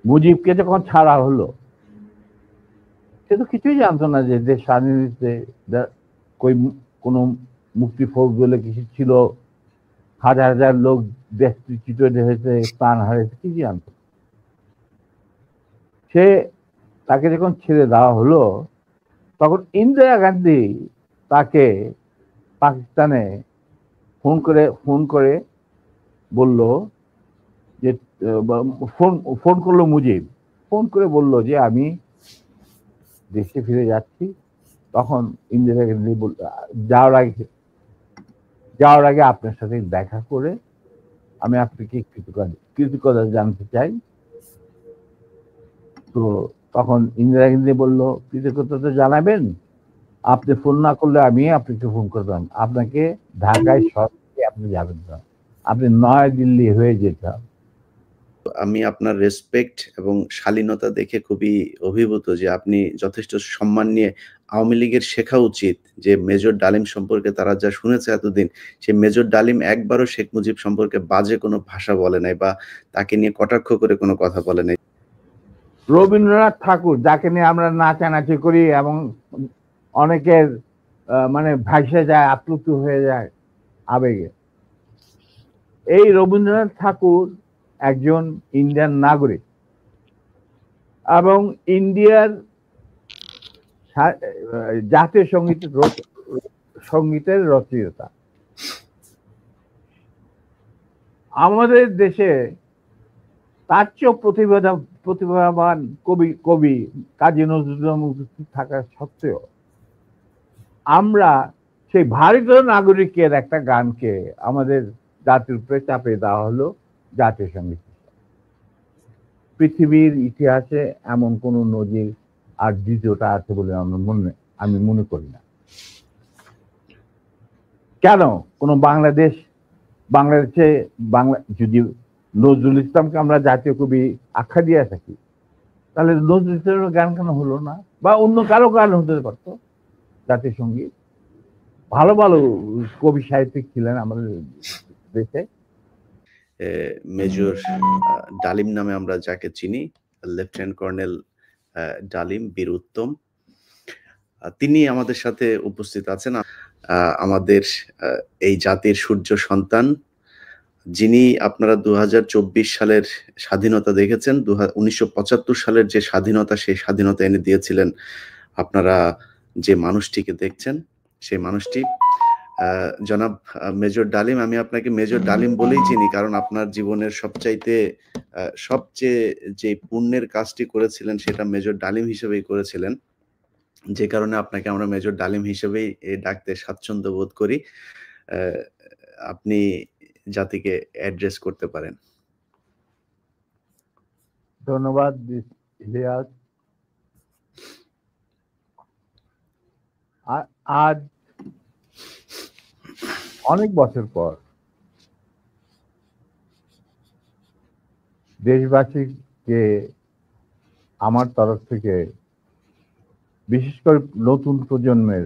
মুজিবকে যখন ছাড়া হলো, সে তো কিছুই জানতো না যে দেশ স্বাধীন হয়েছে, কোন মুক্তি ফৌজ বলে কিছু ছিল, হাজার হাজার লোক দেশচ্যুত হয়েছে, প্রাণ হারিয়েছে, কি জানতো। সে তাকে যখন ছেড়ে দেওয়া হলো, তখন ইন্দিরা গান্ধী তাকে পাকিস্তানে ফোন করে বলল যে, ফোন করলো মুজিব, ফোন করে বলল যে আমি দেশে ফিরে যাচ্ছি। তখন ইন্দিরা গান্ধী বলল, যাওয়ার আগে আপনার সাথে দেখা করে আমি আপনাকে কৃতজ্ঞতা জানতে চাই। তো তখন ইন্দিরা গান্ধী বলল, কৃতজ্ঞতা জানাবেন, আপনি ফোন না করলে আমি আপনাকে ফোন করতাম, আপনাকে ঢাকায় সরাসরি আপনি যাবেন না, আপনি নয়াদিল্লি হয়ে যেতাম। আমি আপনার রেসপেক্ট এবং শালীনতা দেখে খুবই অভিভূত যে আপনি যথেষ্ট সম্মান নিয়ে, আওয়ামী লীগের শেখা উচিত যে মেজর ডালিম সম্পর্কে তারা যা শুনেছে এতদিন, সে মেজর ডালিম একবারও শেখ মুজিব সম্পর্কে বাজে কোনো ভাষা বলে নাই বা তাকে নিয়ে কটাক্ষ করে কোনো কথা বলে নাই। রবীন্দ্রনাথ ঠাকুর, যাকে নিয়ে আমরা নাচানাচি করি এবং অনেকের মানে ভাসে যায়, আপ্লুত হয়ে যায় আবেগে, এই রবীন্দ্রনাথ ঠাকুর একজন ইন্ডিয়ান নাগরিক এবং ইন্ডিয়ার জাতীয় সঙ্গীতের রচয়িতা। আমাদের দেশে তার চেয়েও প্রতিভাবান কবি কাজী নজরুল থাকা সত্ত্বেও আমরা সেই ভারতীয় নাগরিকের একটা গানকে আমাদের জাতির উপরে চাপিয়ে দেওয়া হলো জাতীয় সঙ্গীত। পৃথিবীর ইতিহাসে এমন কোন নজির আর দ্বিতীয়টা আছে বলে আমি মনে করি না। কেন কোন বাংলাদেশে যদি নজরুল ইসলামকে আমরা জাতীয় কবি আখ্যা দিয়ে থাকি, তাহলে নজরুল ইসলামের গান কেন হলো না? বা অন্য কারো গান হতে পারতো জাতীয় সঙ্গীত। ভালো ভালো কবি সাহিত্যিক ছিলেন আমাদের দেশে। মেজর ডালিম নামে আমরা যাকে চিনি, লেফটেন্যান্ট কর্নেল ডালিম বীর উত্তম, তিনি আমাদের সাথে উপস্থিত আছেন। আমাদের এই জাতির সূর্য সন্তান, যিনি আপনারা 2024 সালের স্বাধীনতা দেখেছেন, 1975 সালের যে স্বাধীনতা, সেই স্বাধীনতা এনে দিয়েছিলেন। আপনারা যে মানুষটিকে দেখছেন, সেই মানুষটি জনাব মেজর ডালিম। আমি আপনাকে মেজর ডালিম বলেই চিনি, কারণ আপনার জীবনের সবচেয়ে যে পুণ্যের কাজটি করেছিলেন সেটা মেজর ডালিম হিসেবেই করেছিলেন, যে কারণে আপনাকে আমরা মেজর ডালিম হিসেবেই ডাকতে স্বাচ্ছন্দ্য বোধ করি। আপনি জাতিকে অ্যাড্রেস করতে পারেন। ধন্যবাদ ইলিয়াস। আজ অনেক বছর পর দেশবাসীকে আমার তরফ থেকে, বিশেষ করে নতুন প্রজন্মের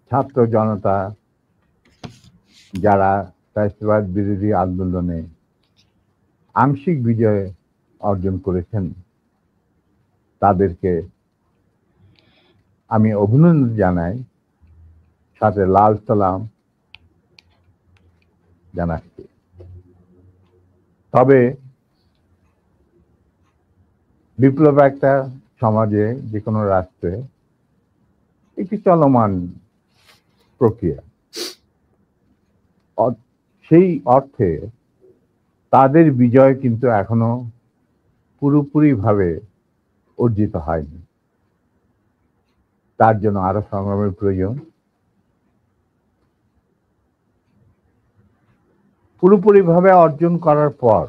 ছাত্র জনতা যারা ফ্যাসিবাদ বিরোধী আন্দোলনে আংশিক বিজয় অর্জন করেছেন, তাদেরকে আমি অভিনন্দন জানাই, সাথে লাল সালাম জানাচ্ছি। তবে বিপ্লব একটা সমাজে, যে কোনো রাষ্ট্রে একটি চলমান প্রক্রিয়া। সেই অর্থে তাদের বিজয় কিন্তু এখনো পুরোপুরিভাবে অর্জিত হয়নি। তার জন্য আরো সংগ্রামের প্রয়োজন। পুরোপুরিভাবে অর্জন করার পর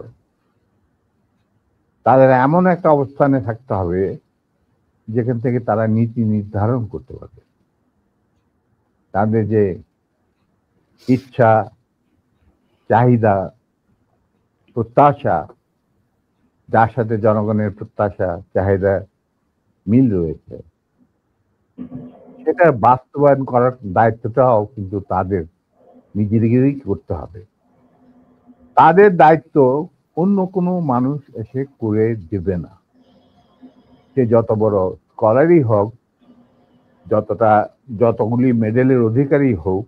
তাদের এমন একটা অবস্থানে থাকতে হবে যেখান থেকে তারা নীতি নির্ধারণ করতে পারবে। তাদের যে ইচ্ছা, চাহিদা, প্রত্যাশা, যার সাথে জনগণের প্রত্যাশা চাহিদা মিল রয়েছে, সেটা বাস্তবায়ন করার দায়িত্বটাও কিন্তু তাদের নিজেদেরই করতে হবে। তাদের দায়িত্ব অন্য কোনো মানুষ এসে করে দেবে না। সে যত বড় স্কলারই হোক, যতগুলি মেডেলের অধিকারী হোক,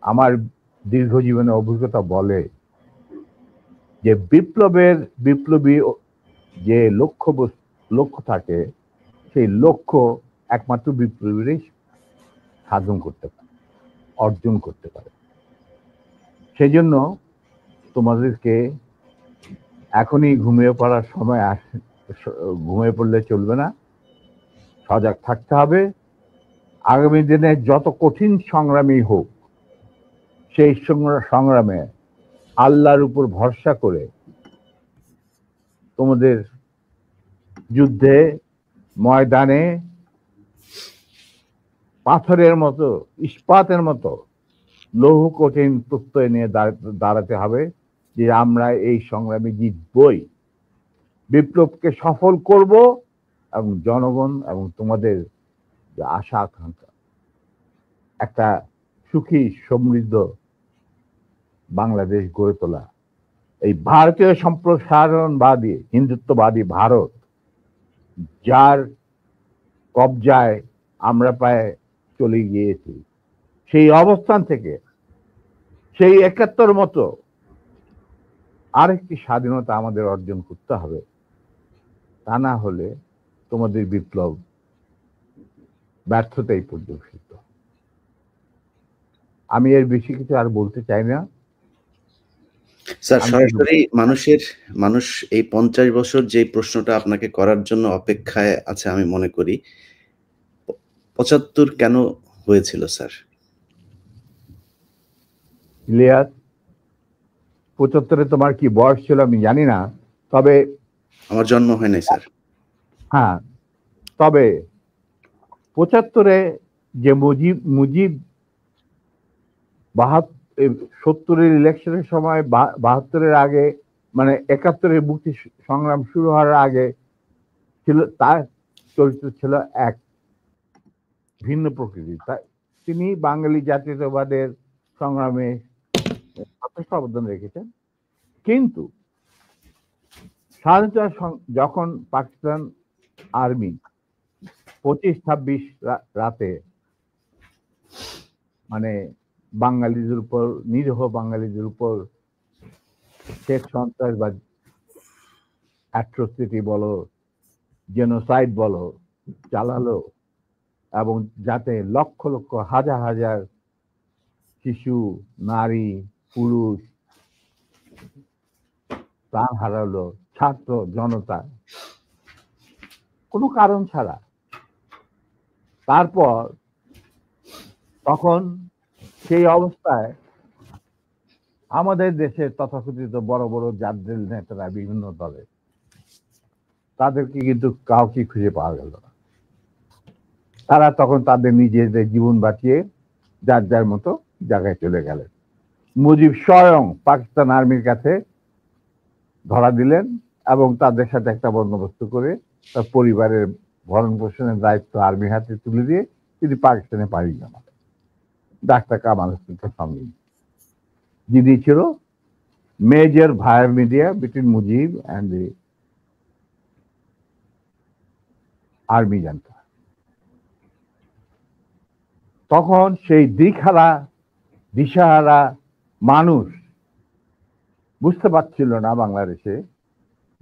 আমার দীর্ঘ জীবনের অভিজ্ঞতা বলে যে বিপ্লবী যে লক্ষ্য থাকে, সেই লক্ষ্য একমাত্র বিপ্লবীরাই সাধন করতে পারে, অর্জন করতে পারে। সেই জন্য তোমাদেরকে এখনই ঘুমিয়ে পড়ার সময় ঘুমিয়ে পড়লে চলবে না, সজাগ থাকতে হবে। আগামী দিনে যত কঠিন সংগ্রামই হোক, সেই সংগ্রামে আল্লাহর উপর ভরসা করে তোমাদের যুদ্ধে ময়দানে পাথরের মতো, ইস্পাতের মতো লৌহ কঠিন প্রত্যয় নিয়ে দাঁড়াতে হবে যে আমরা এই সংগ্রামে জিতবই, বিপ্লবকে সফল করব এবং জনগণ এবং তোমাদের যে আশা আকাঙ্ক্ষা, একটা সুখী সমৃদ্ধ বাংলাদেশ গড়ে তোলা। এই ভারতীয় সম্প্রসারণবাদী হিন্দুত্ববাদী ভারত, যার কবজায় আমরা প্রায় চলে গিয়েছি, সেই অবস্থান থেকে সেই ৭১ মতো আরেকটি স্বাধীনতা আমাদের অর্জন করতে হবে। তা না হলে তোমাদের বিপ্লব ব্যর্থতাই পর্যবেসিত। আমি এর বেশি কিছু আর বলতে চাই না স্যার। সরাসরি মানুষ এই 50 বছর যে প্রশ্নটা আপনাকে করার জন্য অপেক্ষায় আছে আমি মনে করি, ৭৫ কেন হয়েছিল স্যার? ইলিয়াস, ৭৫-এ তোমার কি বয়স ছিল আমি জানি না, তবে আমার জন্ম হয় নাই স্যার। হ্যাঁ, তবে ৭৫-এ যে মুজিব ৭০-এর ইলেকশনের সময় ৭২-এর আগে, মানে ৭১-এর মুক্তি সংগ্রাম শুরু হওয়ার আগে ছিল, তার চরিত্র ছিল এক ভিন্ন প্রকৃতি। তিনি বাঙালি জাতীয়তাবাদের সংগ্রামে যথেষ্ট অবদান রেখেছেন। কিন্তু স্বাধীনতা যখন পাকিস্তান আর্মি ২৫-২৬ রাতে মানে বাঙালিদের উপর, নিরীহ বাঙালিদের উপর শেখ সন্ত্রাসবাদ, অ্যাট্রোসিটি বলো, জেনোসাইড বলো, চালালো, এবং যাতে লক্ষ লক্ষ হাজার হাজার শিশু, নারী, পুরুষ প্রাণ হারালো, ছাত্র জনতা, কোনো কারণ ছাড়া। তারপর তখন সেই অবস্থায় আমাদের দেশের তথাকথিত বড় বড় জাতীয় নেতারা বিভিন্ন দলে, তাদেরকে কিন্তু কাউকে খুঁজে পাওয়া গেল না। তারা তখন তাদের নিজেদের জীবন বাঁচিয়ে যার যার মতো জায়গায় চলে গেলেন। মুজিব স্বয়ং পাকিস্তান আর্মির কাছে ধরা দিলেন এবং তাদের সাথে একটা বন্দোবস্ত করে তার পরিবারের ভরণ পোষণের দায়িত্ব আর্মির হাতে তুলে দিয়ে তিনি পাকিস্তানে পাড়ি জমান। ডাক্তার কামাল হোসেনকে সঙ্গে, যিনি ছিল major via media between Mujib and the army junta. তখন সেই দিশাহারা মানুষ বুঝতে পারছিল না বাংলাদেশে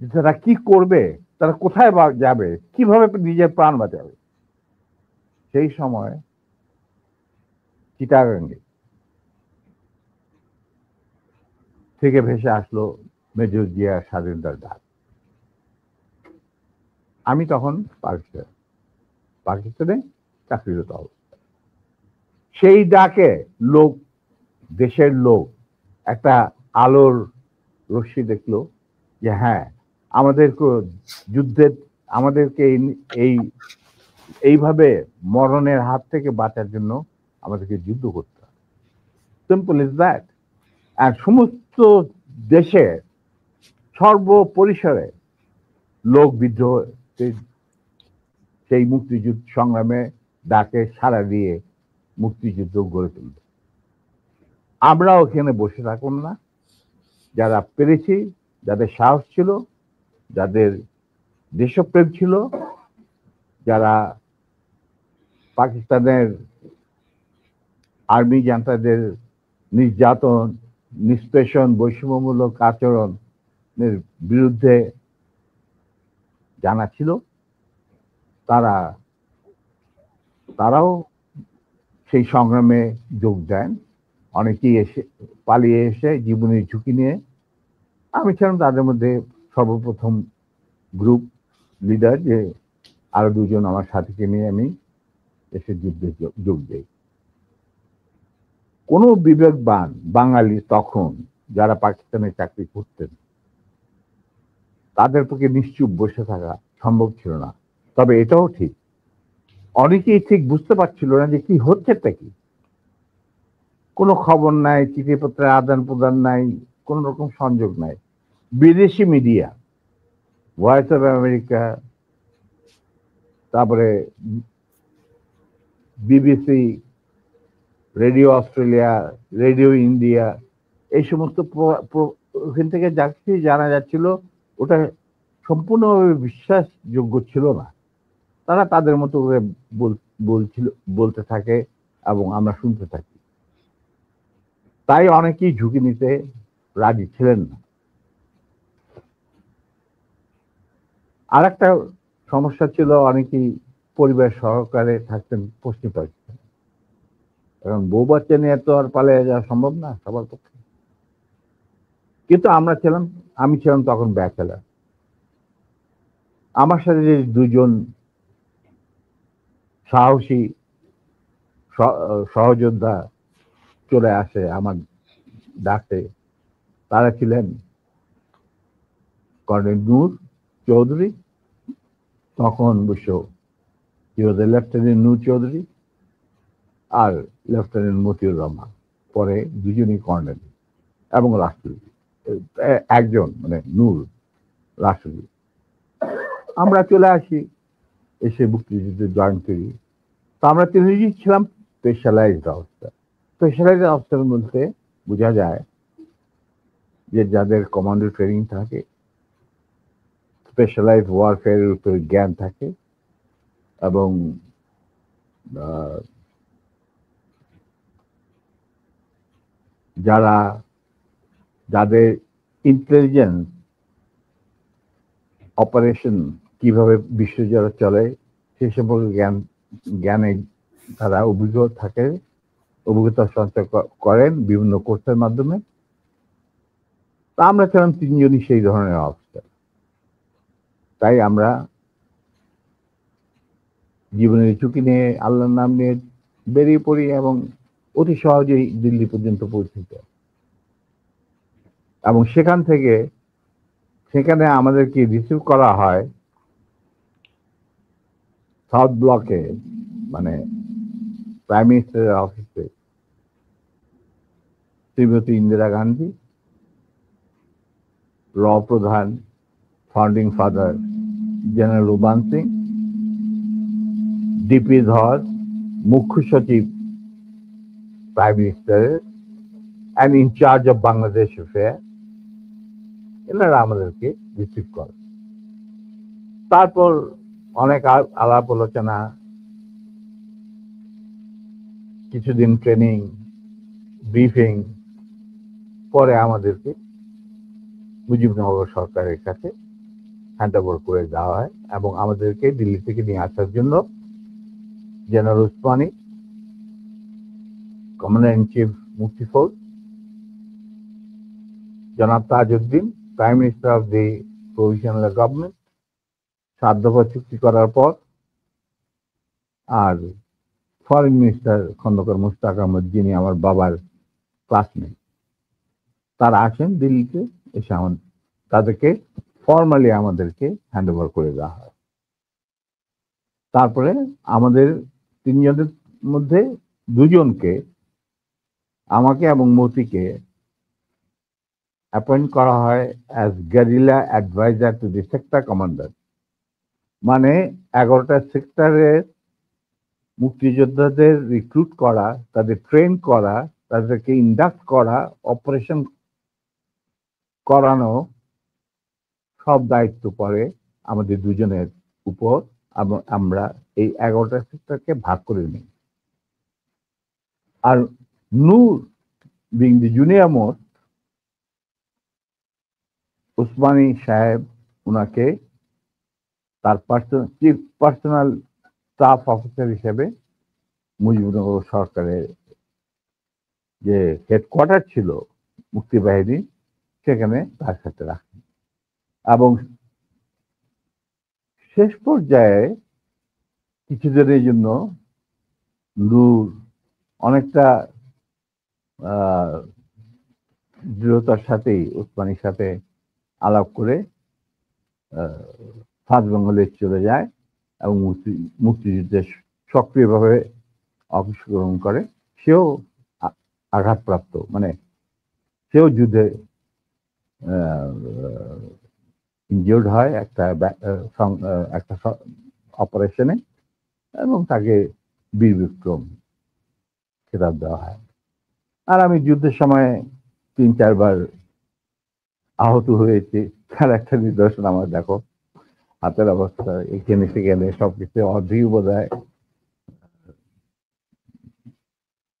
যে তারা কি করবে, তারা কোথায় যাবে, কিভাবে নিজের প্রাণ বাঁচাবে। সেই সময় চিটাগাঙ্গে থেকে ভেসে আসলো মেজর জিয়ার স্বাধীনতার ডাক। আমি তখন পাকিস্তানে চাকরিরত অবস্থা। সেই ডাকে দেশের লোক একটা আলোর রশ্মি দেখলো যে হ্যাঁ, আমাদেরকে এইভাবে মরণের হাত থেকে বাঁচার জন্য আমাদেরকে যুদ্ধ করতে হবে। Simple is that. আর সমস্ত দেশে সর্বপরিসরে লোক বিদ্রোহ, সেই মুক্তিযুদ্ধ সংগ্রামে ডাকে সাড়া দিয়ে মুক্তিযুদ্ধ গড়ে তুলবে। আমরাও এখানে বসে থাকুন না, যারা পেরেছি, যাদের সাহস ছিল, যাদের দেশপ্রেম ছিল, যারা পাকিস্তানের আর্মি জান্তাদের নির্যাতন, নিষ্পেষণ, বৈষম্যমূলক আচরণের বিরুদ্ধে জানা ছিল, তারাও সেই সংগ্রামে যোগ দেন। অনেকেই পালিয়ে এসে জীবনের ঝুঁকি নিয়ে। আমি ছিলাম তাদের মধ্যে সর্বপ্রথম গ্রুপ লিডার, যে আরো দুজন আমার সাথীকে নিয়ে আমি এসে যুদ্ধে যোগ দিই। কোনো বিবেকবান বাঙালি তখন যারা পাকিস্তানে চাকরি করতেন, তাদের পক্ষে নিশ্চুপ বসে থাকা সম্ভব ছিল না। তবে এটাও ঠিক, অনেকেই ঠিক বুঝতে পারছিল না যে কি হচ্ছেটা কি। কোনো খবর নাই, চিঠিপত্রের আদান প্রদান নাই, কোন রকম সংযোগ নাই। বিদেশি মিডিয়া, ভয়েস অফ আমেরিকা, তারপরে BBC, radio Australia, radio India, এই সমস্ত ওখান থেকে যা কিছু জানা যাচ্ছিল ওটা সম্পূর্ণভাবে বিশ্বাসযোগ্য ছিল না। তারা তাদের মতো করে বলতে থাকে এবং আমরা শুনতে থাকি। তাই অনেকেই ঝুঁকি নিতে রাজি ছিলেন না। আর একটা সমস্যা ছিল, অনেকেই পরিবার সহকারে থাকতেন পশ্চিম পাকিস্তান। এখন বউ বাচ্চা নিয়ে তো আর পালিয়ে যাওয়া সম্ভব না সবার পক্ষে। কিন্তু আমি ছিলাম তখন ব্যাচেলার। আমার সাথে যে দুজন সাহসী সহযোদ্ধা চলে আসে আমার ডাকে, তারা ছিলেন কর্নেল নূর চৌধুরী, তখন অবশ্য লেফটেন্যান্ট নূর চৌধুরী, আর লেফটেন্যান্ট মতিউর রহমান, পরে দুজনই কর্নেল এবং রাষ্ট্রপতি একজন, মানে নূর রাষ্ট্রপতি। আমরা চলে আসি, এসে মুক্তিযুদ্ধে জয়েন করি। তো আমরা তিনজনই ছিলাম স্পেশালাইজড অবস্থা। স্পেশালাইজড অবস্থার মধ্যে বোঝা যায় যে যাদের কমান্ডো ট্রেনিং থাকে, স্পেশালাইজড ওয়ারফেয়ারের উপরে জ্ঞান থাকে, এবং যাদের ইন্টেলিজেন্স অপারেশন কিভাবে বিশ্বজুড়ে চলে সে সম্পর্কে জ্ঞানে তারা অভিজ্ঞতা সঞ্চয় করেন বিভিন্ন কোর্সের মাধ্যমে। তা আমরা ছিলাম তিনজনই সেই ধরনের অবস্থা। তাই আমরা জীবনের ঝুঁকি নিয়ে, আল্লাহর নাম নিয়ে বেরিয়ে পড়ি এবং অতি সহজেই দিল্লি পর্যন্ত পৌঁছে যায়। এবং সেখানে আমাদেরকে রিসিভ করা হয় সাউথ ব্লকে, মানে প্রাইম মিনিস্টারের অফিসে শ্রীমতী ইন্দিরা গান্ধী, র প্রধান founding father general Ruban Singh, DP Dhar, মুখ্য সচিব প্রাইম মিনিস্টারের and in charge of Bangladesh affair, এনারা আমাদেরকে রিসিভ করে। তারপর অনেক আলাপ আলোচনা, কিছুদিন ট্রেনিং, ব্রিফিং, পরে আমাদেরকে মুজিবনগর সরকারের কাছে হ্যান্ড ওভার করে দেওয়া হয় এবং আমাদেরকে দিল্লি থেকে নিয়ে আসার জন্য general Usmani, commander in chief মুক্তি ফৌজ, জনাব Tajuddin, prime minister of the provisional government, 7 দফা চুক্তি করার পর, আর ফরেন মিনিস্টার খন্দকার মুশতাক আহমদ, যিনি আমার বাবার ক্লাসমেট, তারা আসেন দিল্লিতে। এসে তাদেরকে ফর্মালি আমাদেরকে হ্যান্ড ওভার করে দেওয়া হয়। তারপরে আমাদের তিনজনের মধ্যে দুজনকে, আমাকে এবং মতিকে, অ্যাপয়েন্ট করা হয় as guerrilla adviser to the sector commander. মানে 11টা সেক্টরের মুক্তিযোদ্ধাদের রিক্রুট করা, তাদের ট্রেন করা, তাদেরকে ইন্ডাক্ট করা, অপারেশন করানো সব দায়িত্ব পড়ে আমাদের দুজনের উপর, এবং আমরা এই 11টাকে ভাগ করে নিই। আর Noor being the junior most, Osmani সাহেব উনাকে তার চিফ পার্সোনাল স্টাফ অফিসার হিসেবে মুজিবনগর সরকারের যে হেডকোয়ার্টার ছিল মুক্তিবাহিনী, সেখানে তার সাথে রাখেন। এবং শেষ পর্যায়ে কিছুদিনের জন্য নূর অনেকটা দৃঢ়তার সাথেই উসমানীর সাথে আলাপ করে সাউথ বেঙ্গলে চলে যায় এবং মুক্তিযুদ্ধে সক্রিয়ভাবে অংশগ্রহণ করে। সেও আঘাতপ্রাপ্ত, মানে সেও যুদ্ধে ইনজিওর্ড হয় একটা অপারেশনে, এবং তাকে বীর বিক্রম খেতাব দেওয়া হয়। আর আমি যুদ্ধের সময় 3-4 বার আহত হয়েছি, তার একটা নিদর্শন আমার দেখো, হাতের অবস্থা এখানে সেখানে সবকিছু অর্ধেক বোধ হয়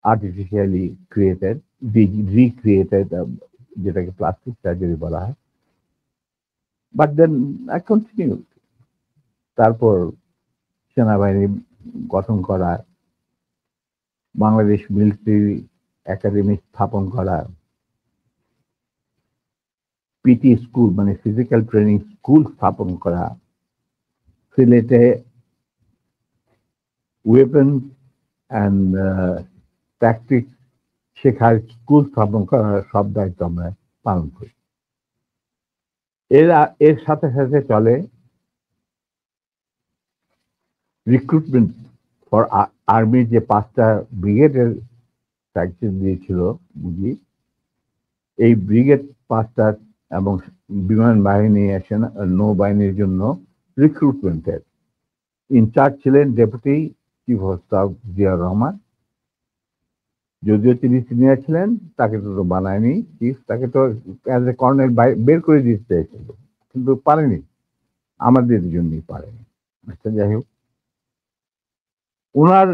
আর্টিফিশিয়ালি ক্রিয়েটেড, রিক্রিয়েটেড, যেটাকে প্লাস্টিক সার্জারি বলা হয়। But then I continue. তারপর সেনাবাহিনী গঠন করা, বাংলাদেশ মিলিটারি একাডেমি স্থাপন করা, পিটি স্কুল মানে ফিজিক্যাল ট্রেনিং স্কুল স্থাপন করা, সিলেটে ওয়েপন অ্যান্ড ট্যাকটিক্স শেখার স্কুল স্থাপন করার সব দায়িত্ব আমরা পালন করি। এর সাথে সাথে চলে রিক্রুটমেন্ট ফর আর্মির যে 5টা ব্রিগেডের সাইকেল দিয়েছিল মুজিব, এই ব্রিগেড 5টা এবং বিমান বাহিনী, নৌবাহিনীর জন্য রিক্রুটমেন্টের ইনচার্জ ছিলেন deputy chief of staff Ziaur Rahman. যদিও তিনি সিনিয়র ছিলেন, তাকে তো বানায়নি চিফ, তাকে তো অ্যাজ এ কর্নেল বের করে দিতে চাইছিল, কিন্তু পারেনি, আমাদের জন্যই পারেনি। আচ্ছা, যাই হোক, ওনার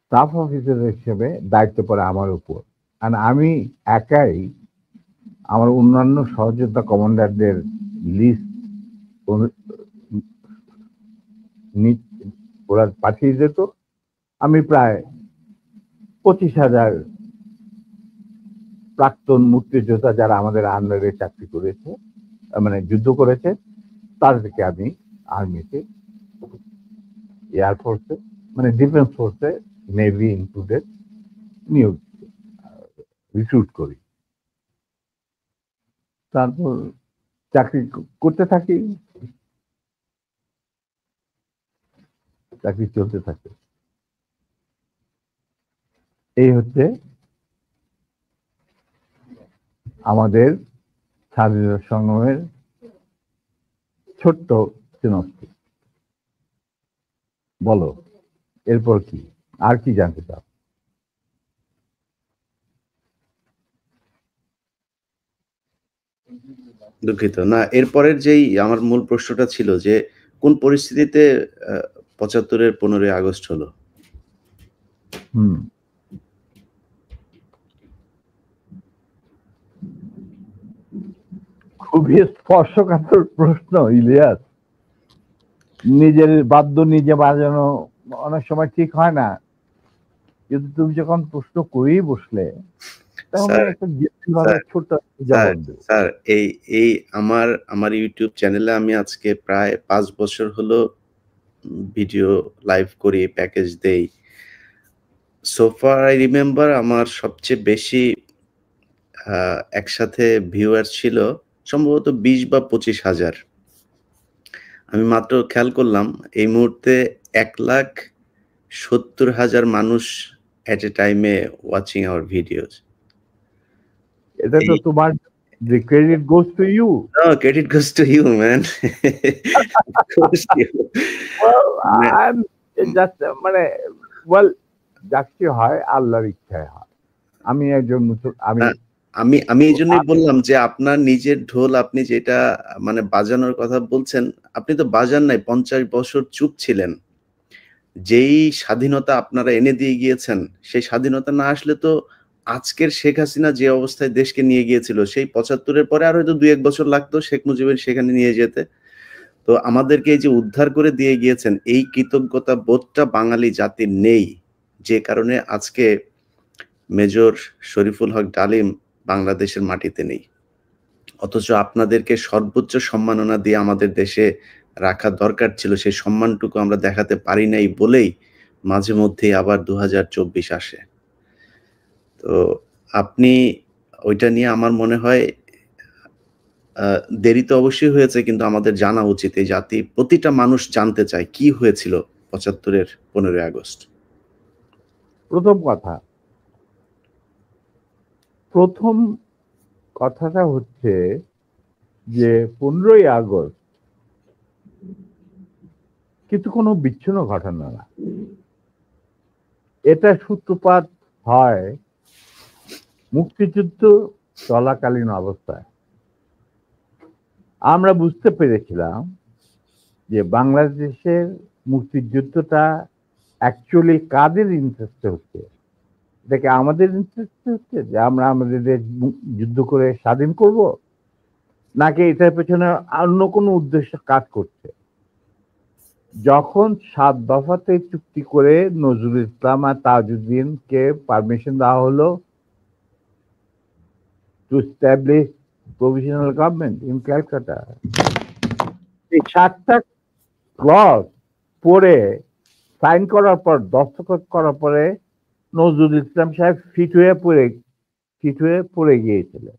স্টাফ অফিসার হিসেবে দায়িত্ব পড়ে আমার উপর। আর আমি একাই আমার অন্যান্য সহযোদ্ধা কমান্ডারদের লিস্ট ওরা পাঠিয়ে যেত। আমি প্রায় 25,000 প্রাক্তন মুক্তিযোদ্ধা যারা আমাদের আন্ডারে চাকরি করেছে, মানে যুদ্ধ করেছে, তাদেরকে আমি আর্মিতে, এয়ারফোর্সে, মানে ডিফেন্স ফোর্সে, নেভি ইনক্লুডেড, নিয়োগ রিক্রুট করি। তারপর চাকরি করতে থাকি, চাকরি চলতে থাকে। এই হচ্ছে আমাদের স্বাধীনতা সংগ্রামের ছোট্ট সিনপসিস। বলো এরপর কি, আর কি জানতে চাও? দুঃখিত, না, এরপরের যেই আমার মূল প্রশ্নটা ছিল যে কোন পরিস্থিতিতে 75-এর 15ই আগস্ট হলো? খুবই স্পর্শকাতর প্রশ্ন ইলিয়াস। নিজের বাদ্য নিজে বাজানো অনেক সময় ঠিক হয় না, কিন্তু তুমি যখন প্রশ্ন করেই বসলে, স্যার, এই আমার ইউটিউব চ্যানেলে আমি আজকে প্রায় 5 বছর হলো ভিডিও লাইভ করি, প্যাকেজ দেই। সো ফার আই রিমেম্বার আমার সবচেয়ে বেশি একসাথে ভিউয়ার ছিল সম্ভবত 20 বা 25,000। আমি মাত্র খেয়াল করলাম এই মুহূর্তে 1,70,000 মানুষ এট এ টাইমে ওয়াচিং আওয়ার ভিডিওস। এটা তো তোমার, the credit goes to you. No, credit goes to you, man. Goes to you. Well, I'm just মানে well, যাকে হয় আল্লাহর ইচ্ছায় হয়। আমি একজন আমি আমি এই জন্যই বললাম যে আপনার নিজের ঢোল আপনি যেটা মানে বাজানোর কথা বলছেন, আপনি তো বাজান নাই, 50 বছর চুপ ছিলেন। যেই স্বাধীনতা আপনারা এনে দিয়ে গিয়েছেন, সেই স্বাধীনতা না আসলে তো আজকের শেখ হাসিনা যে অবস্থায় দেশকে নিয়ে গিয়েছিল, সেই ৭৫ এর পরে আর হয়তো ২-১ বছর লাগতো শেখ মুজিবের সেখানে নিয়ে যেতে। তো আমাদেরকে এই যে উদ্ধার করে দিয়ে গিয়েছেন, এই কৃতজ্ঞতা বোধটা বাঙালি জাতির নেই। যে কারণে আজকে মেজর শরীফুল হক ডালিম বাংলাদেশের মাটিতে নেই। অথচ আপনাদেরকে সর্বোচ্চ সম্মাননা দিয়ে আমাদের দেশে রাখা দরকার ছিল। সেই সম্মানটুকু আমরা দেখাতে পারি নাই বলেই মাঝে মধ্যেই আবার ২০২৪ আসে। তো আপনি ওইটা নিয়ে আমার মনে হয় দেরি তো অবশ্যই হয়েছে, কিন্তু আমাদের জানা উচিত। এই জাতি প্রতিটা মানুষ জানতে চায় কি হয়েছিল ৭৫ এর ১৫ই আগস্ট। প্রথম কথাটা হচ্ছে যে 15ই আগস্ট কিন্তু কোনো বিচ্ছিন্ন ঘটনা না। এটা সূত্রপাত হয় মুক্তিযুদ্ধ চলাকালীন অবস্থায়। আমরা বুঝতে পেরেছিলাম যে বাংলাদেশের মুক্তিযুদ্ধটা অ্যাকচুয়ালি কাদের ইন্টারেস্টে হচ্ছে। এটাকে আমাদের ইন্টারেস্টে হচ্ছে যে আমরা আমাদের দেশ যুদ্ধ করে স্বাধীন করব, নাকি এটার পেছনে অন্য কোনো উদ্দেশ্য কাজ করছে। যখন 7 দফাতে চুক্তি করে নজরুল ইসলাম আর তাজউদ্দিনকে পারমিশন দেওয়া হলো to establish provisional government in Calcutta, এই 7টা ক্লজ পড়ে সাইন করার পর, দস্তখত করার পরে নজরুল ইসলাম সাহেব ফিট হয়ে পড়ে গিয়েছিলেন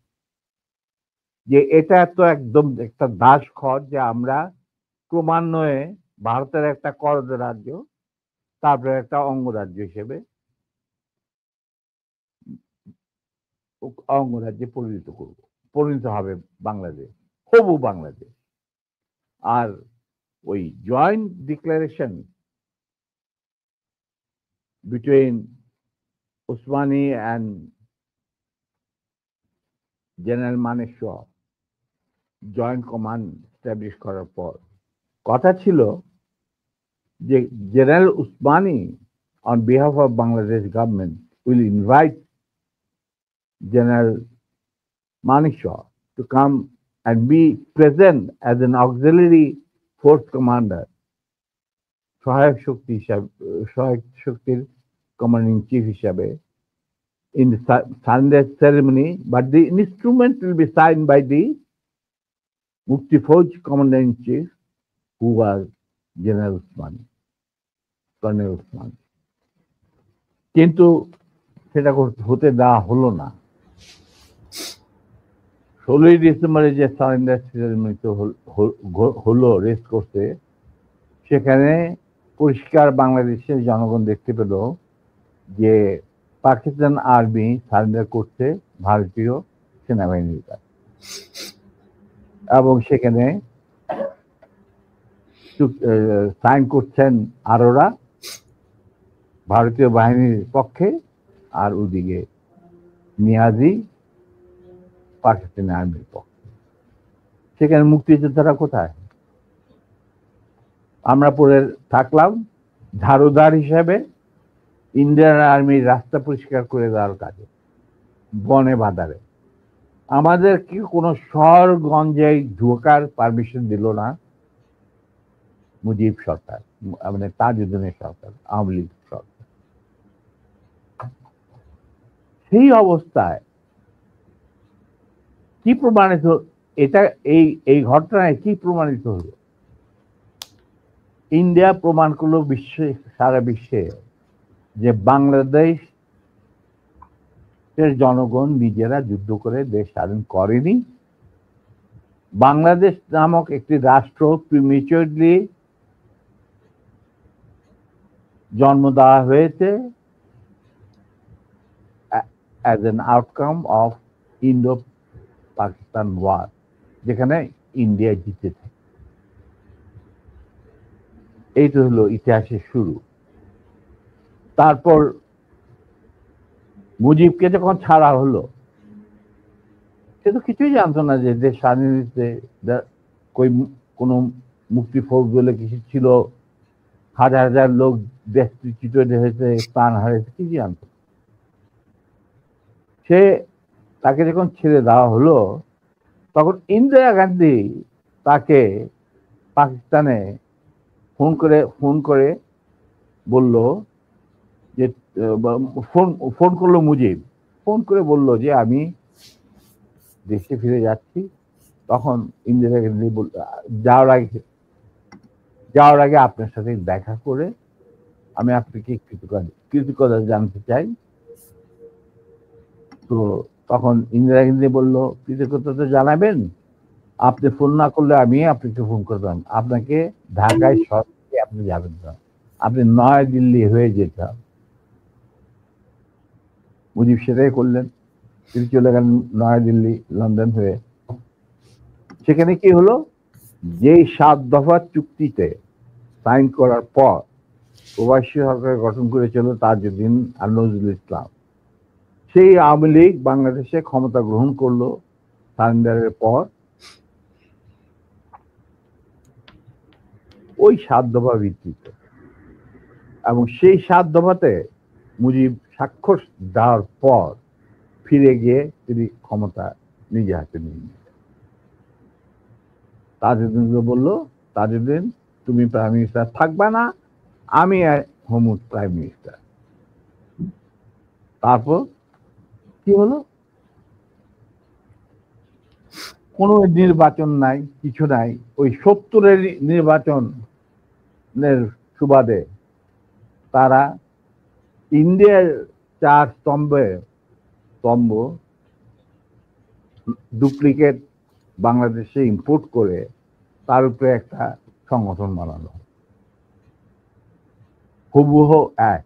যে এটা তো একদম একটা দাস খত, যে আমরা ক্রমান্বয়ে ভারতের একটা করদ রাজ্য, তারপরে একটা অঙ্গরাজ্য হিসেবে অঙ্গরাজ্যে পরিণত হবে বাংলাদেশ, হবু বাংলাদেশ। আর ওই joint declaration between Usmani and general Manekshaw joint command establish করার পর কথা ছিল যে general Usmani on behalf of Bangladesh government will invite General Manekshaw to come and be present as an auxiliary force commander, সহায়ক শক্তির commanding chief হিসাবে in the surrender ceremony, but the instrument will be signed by the Mukti Fauj commander-in-chief, who was General Usmani, Colonel Usmani. কিন্তু সেটা হতে দেওয়া হলো না। 16ই ডিসেম্বরে যে সারেন্ডার সেরেমনি হলো রেস্ট করতে, সেখানে পরিষ্কার বাংলাদেশের জনগণ দেখতে পেল যে পাকিস্তান আর্মি সারেন্ডার করছে ভারতীয় সেনাবাহিনীর কাছে, এবং সেখানে সাইন করছেন আরোরা ভারতীয় বাহিনীর পক্ষে, আর ওদিকে নিয়াজি পাকিস্তানি আর্মির পক্ষে। সেখানে মুক্তিযোদ্ধারা কোথায়? আমরা পড়ে থাকলাম ঝাড়ুদার হিসেবে ইন্ডিয়ান আর্মির রাস্তা পরিষ্কার করে দেওয়ার কাজে, বনে বাদারে। আমাদের কি কোনো শহরগঞ্জে ঢোকার পারমিশন দিল না মুজিব সরকার, মানে তাজউদ্দিনের সরকার, আওয়ামী লীগ সরকার। সেই অবস্থায় কি প্রমাণিত, এটা এই ঘটনায় কি প্রমাণিত হলো? ইন্ডিয়া প্রমাণ করলো সারা বিশ্বে যে বাংলাদেশের জনগণ নিজেরা যুদ্ধ করে দেশ স্বাধীন করেনি। বাংলাদেশ নামক একটি রাষ্ট্র প্রিমেচুরলি জন্ম দেওয়া হয়েছে as an outcome of Indo-Pakistan war, যেখানে ইন্ডিয়া জিতেছে। এইটা হলো ইতিহাসের শুরু। তারপর মুজিবকে যখন ছাড়া হলো, সে তো কিছুই জানতো না যে দেশ স্বাধীন হয়েছে, কোনো মুক্তি ফৌজ বলে কিছু ছিল, হাজার হাজার লোক দেশচ্যুত হয়েছে, প্রাণ হারিয়েছে, কিছু জানতো না। সে তাকে যখন ছেড়ে দেওয়া হলো, তখন ইন্দিরা গান্ধী তাকে পাকিস্তানে ফোন করে বলল যে ফোন করলো মুজিব, ফোন করে বলল যে আমি দেশে ফিরে যাচ্ছি। তখন ইন্দিরা গান্ধী যাওয়ার আগে আপনার সাথে দেখা করে আমি আপনাকে কৃতজ্ঞতা জানতে চাই। তো তখন ইন্দিরা গান্ধী বলল, কৃতজ্ঞতা জানাবেন, আপনি ফোন না করলে আমি আপনাকে ফোন করতাম, আপনাকে ঢাকায় সরাসরি আপনি যাবেন না, আপনি নয়াদিল্লি হয়ে যেতাম। মুজিব সেটাই করলেন, তিনি চলে গেলেন নয়াদিল্লি, লন্ডন হয়ে। সেখানে কি হলো, যেই 7 দফা চুক্তিতে সাইন করার পর প্রবাসী সরকার গঠন করেছিল তাজউদ্দিন আর নজরুল ইসলাম, সেই আওয়ামী লীগ বাংলাদেশে ক্ষমতা গ্রহণ করলো সারেন্ডারের পর। ওই 7 দফা ভিত্তিতে, এবং সেই 7 দফাতে মুজিব স্বাক্ষর দেওয়ার পর ফিরে গিয়ে তিনি ক্ষমতা নিজে হাতে নিয়ে নিলেন। তাজউদ্দিনকে বলল, তাজউদ্দিন তুমি প্রাইম মিনিস্টার থাকবা না, আমি হমু প্রাইম মিনিস্টার। তারপর কি হলো, কোনো নির্বাচন নাই, কিছু নাই। ওই 70-এর নির্বাচনের সুবাদে তারা ইন্ডিয়ার 4 স্তম্ভ ডুপ্লিকেট বাংলাদেশে ইম্পোর্ট করে তার উপরে একটা সংগঠন বানানো, হুবহু এক।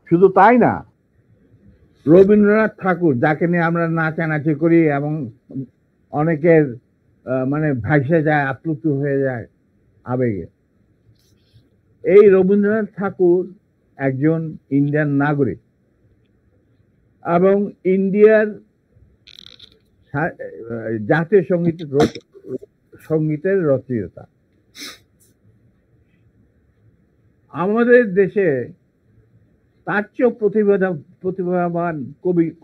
শুধু তাই না, রবীন্দ্রনাথ ঠাকুর, যাকে নিয়ে আমরা নাচানাচি করি এবং অনেকের মানে ভাসে যায়, আপ্লুত হয়ে যায় আবেগে, এই রবীন্দ্রনাথ ঠাকুর একজন ইন্ডিয়ান নাগরিক এবং ইন্ডিয়ার জাতীয় সঙ্গীতের রচয়িতা। আমাদের দেশে তার চেয়েও প্রতিভাবান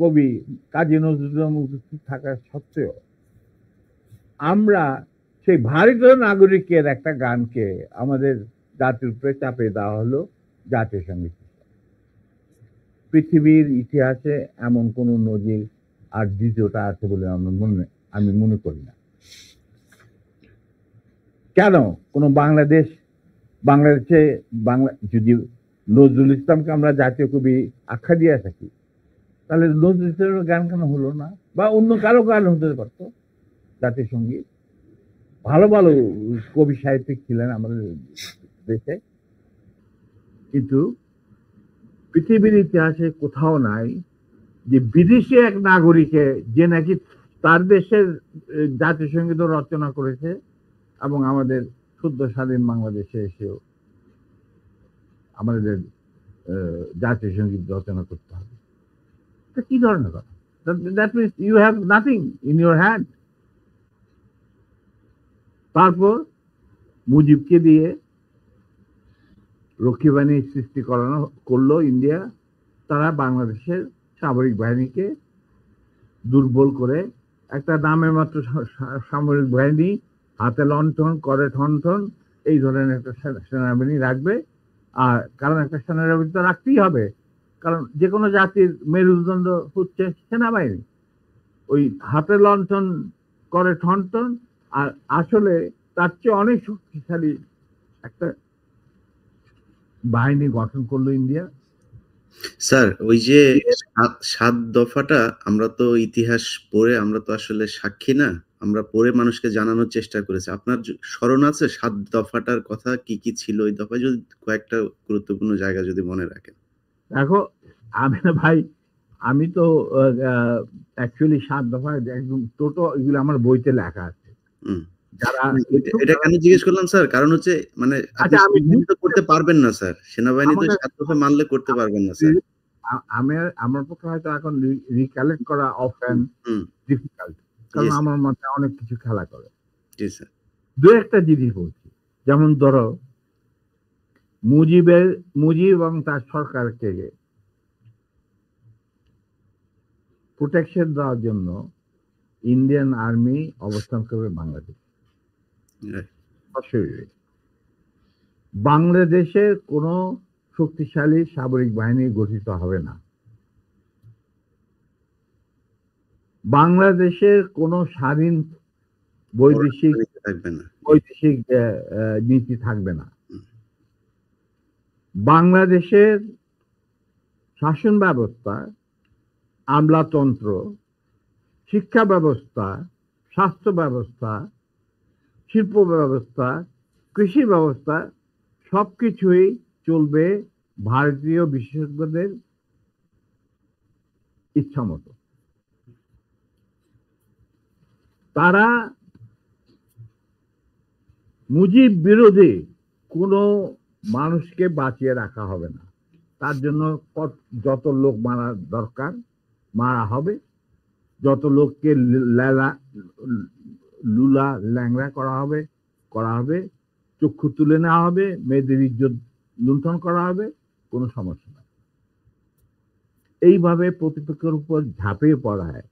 কবি কাজী নজরুল ইসলাম উপস্থিত থাকা সত্ত্বেও আমরা সেই ভারতীয় নাগরিকের একটা গানকে আমাদের জাতির উপরে চাপিয়ে দেওয়া হলো জাতীয় সঙ্গীত। পৃথিবীর ইতিহাসে এমন কোন নজির আর দ্বিতীয়টা আছে বলে আমি মনে করি না। কেন কোন বাংলাদেশে যদি নজরুল ইসলামকে আমরা জাতীয় কবি আখ্যা দিয়ে থাকি, তাহলে নজরুল ইসলামের গান কেন হলো না? বা অন্য কারো গান হতে পারতো জাতীয় সঙ্গীত। ভালো ভালো কবি সাহিত্যিক ছিলেন আমাদের দেশে, কিন্তু পৃথিবীর ইতিহাসে কোথাও নাই যে বিদেশি এক নাগরিকে যে নাকি তার দেশের জাতীয় সঙ্গীত রচনা করেছে এবং আমাদের শুদ্ধ স্বাধীন বাংলাদেশে এসেও আমাদের জাতীয় সঙ্গীত রচনা করতে হবে। কি ধরনের কথা? That means you have nothing in your hand. তারপর মুজিবকে দিয়ে রক্ষী বাহিনী সৃষ্টি করলো ইন্ডিয়া। তারা বাংলাদেশের সামরিক বাহিনীকে দুর্বল করে একটা নামের মাত্র সামরিক বাহিনী, হাতে লণ্ঠন, করে ঠনঠন, এই ধরনের একটা সেনাবাহিনী রাখবে। আর কারণ একটা সেনাবাহিনী তো রাখতেই হবে, কারণ যে কোনো জাতির মেরুদণ্ড হচ্ছে সেনাবাহিনী। ওই হাতে লণ্ঠন, করে ঠনঠন, আর আসলে তার চেয়ে অনেক শক্তিশালী একটা বাহিনী গঠন করলো ইন্ডিয়া। স্যার, ওই যে 7 দফাটা আমরা তো ইতিহাস পড়ে, আমরা তো আসলে সাক্ষী না, আমরা পড়ে মানুষকে জানানোর চেষ্টা করেছি। আপনার স্মরণ আছে 7 দফাটার কথা? কি কি ছিল ওই দফায়? যদি কয়েকটা গুরুত্বপূর্ণ জায়গা যদি মনে রাখেন। দেখো ভাই, আমি তো অ্যাকচুয়ালি 7 দফা একদম টোটো এগুলো আমার বইতে লেখা আছে। যারা এটা কেন জিজ্ঞেস করলাম স্যার, কারণ হচ্ছে মানে আপনি তো করতে পারবেন না স্যার, সেনাবাহিনী তো 7 দফা মানলে করতে পারবেন না স্যার। আমার পক্ষে হয়তো এখন রিকালেক্ট করা অফেন ডিফিকাল্ট, কারণ আমার মাথায় অনেক কিছু খেলা করে। দু একটা জিনিস বলছি, যেমন ধরো মুজিব এবং তার সরকারকে প্রোটেকশন দেওয়ার জন্য ইন্ডিয়ান আর্মি অবস্থান করবে বাংলাদেশ। বাংলাদেশের কোনো শক্তিশালী সামরিক বাহিনী গঠিত হবে না। বাংলাদেশের কোনো স্বাধীন বৈদেশিক নীতি থাকবে না। বাংলাদেশের শাসন ব্যবস্থা, আমলাতন্ত্র, শিক্ষা ব্যবস্থা, স্বাস্থ্য ব্যবস্থা, শিল্প ব্যবস্থা, কৃষি ব্যবস্থা সবকিছুই চলবে ভারতীয় বিশেষজ্ঞদের ইচ্ছা মতো। তারা মুজিব বিরোধী কোনো মানুষকে বাঁচিয়ে রাখা হবে না। তার জন্য যত লোক মারা দরকার মারা হবে, যত লোককে লুলা ল্যাংড়া করা হবে, চক্ষু তুলে নেওয়া হবে, মেয়েদের ইজ্জত লুণ্ঠন করা হবে, কোনো সমস্যা নেই। এইভাবে প্রতিপক্ষের উপর ঝাঁপিয়ে পড়ায়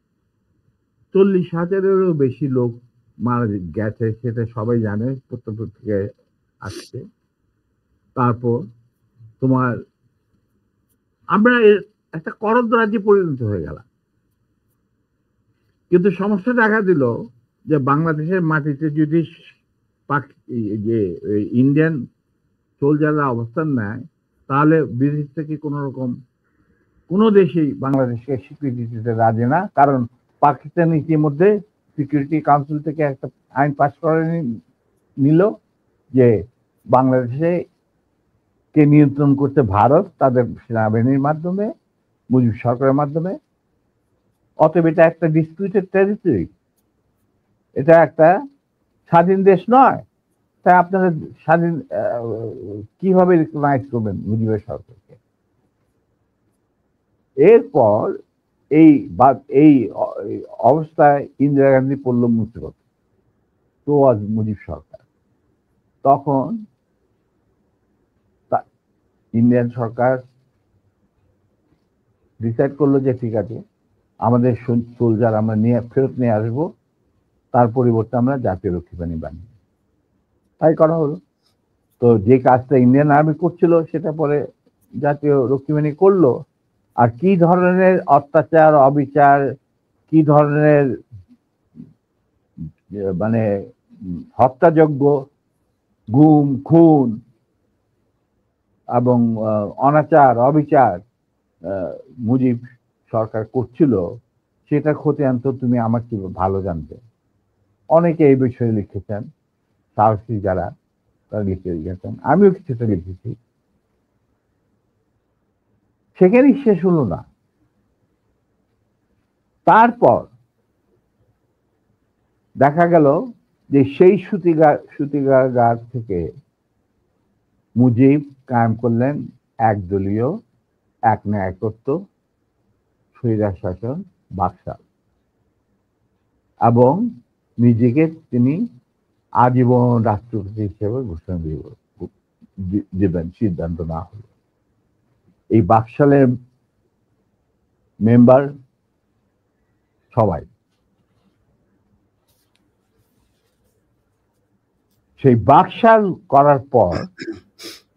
40,000-এরও বেশি লোক মারা গেছে, সেটা সবাই জানে, প্রত্যেক আসছে। তারপর তোমার আমরা একটা করদ রাজ্যে পরিণত হয়ে গেলাম। কিন্তু সমস্যা দেখা দিল যে বাংলাদেশের মাটিতে যদি যে ইন্ডিয়ান সোলজাররা অবস্থান নেয়, তাহলে বিদেশ থেকে কোনো দেশেই বাংলাদেশকে স্বীকৃতি দিতে রাজি না। কারণ পাকিস্তান ইতিমধ্যে সিকিউরিটি কাউন্সিল থেকে একটা আইন পাস করে নিল যে বাংলাদেশে কে নিয়ন্ত্রণ করতে ভারত, তাদের সেনাবাহিনীর মাধ্যমে, মুজিব সরকারের মাধ্যমে। অতএব এটা একটা ডিসপিউটেড টেরিটরি, এটা একটা স্বাধীন দেশ নয়। তাই আপনারা স্বাধীন কিভাবে রিকগনাইজ করবেন মুজিবের সরকারকে? এরপর এই অবস্থায় ইন্দিরা গান্ধী পড়ল মুসিবত, তো আজ মুজিব সরকার। তখন ইন্ডিয়ান সরকার ডিসাইড করলো যে ঠিক আছে, আমাদের সোলজার আমরা ফেরত নিয়ে আসবো, তার পরিবর্তে আমরা জাতীয় রক্ষী বাহিনী বানিয়ে, তাই করা হলো। তো যে কাজটা ইন্ডিয়ান আর্মি করছিল সেটা পরে জাতীয় রক্ষী বাহিনী করলো। আর কি ধরনের অত্যাচার, অবিচার, কি ধরনের মানে হত্যাযজ্ঞ, গুম, খুন এবং অনাচার, অবিচার মুজিব সরকার করছিল, সেটা খতিয়ান তো তুমি আমার কি ভালো জানতে। অনেকে এই বিষয়ে লিখেছেন, সাহসী যারা তারা লিখে গেছেন, আমিও কিছুটা লিখেছি। সেখানেই শেষ হলো না। তারপর দেখা গেল যে সেই সুতিগার থেকে মুজিব কায়েম করলেন একদলীয়, এক ন্যায়কত্ব, স্বৈরাচার শাসন, বাকশাল, এবং নিজেকে তিনি আজীবন রাষ্ট্রপতি হিসেবে ঘোষণা দেবেন সিদ্ধান্ত না হলো। এই বাকশালের মেম্বার সবাই। সেই বাকশাল করার পর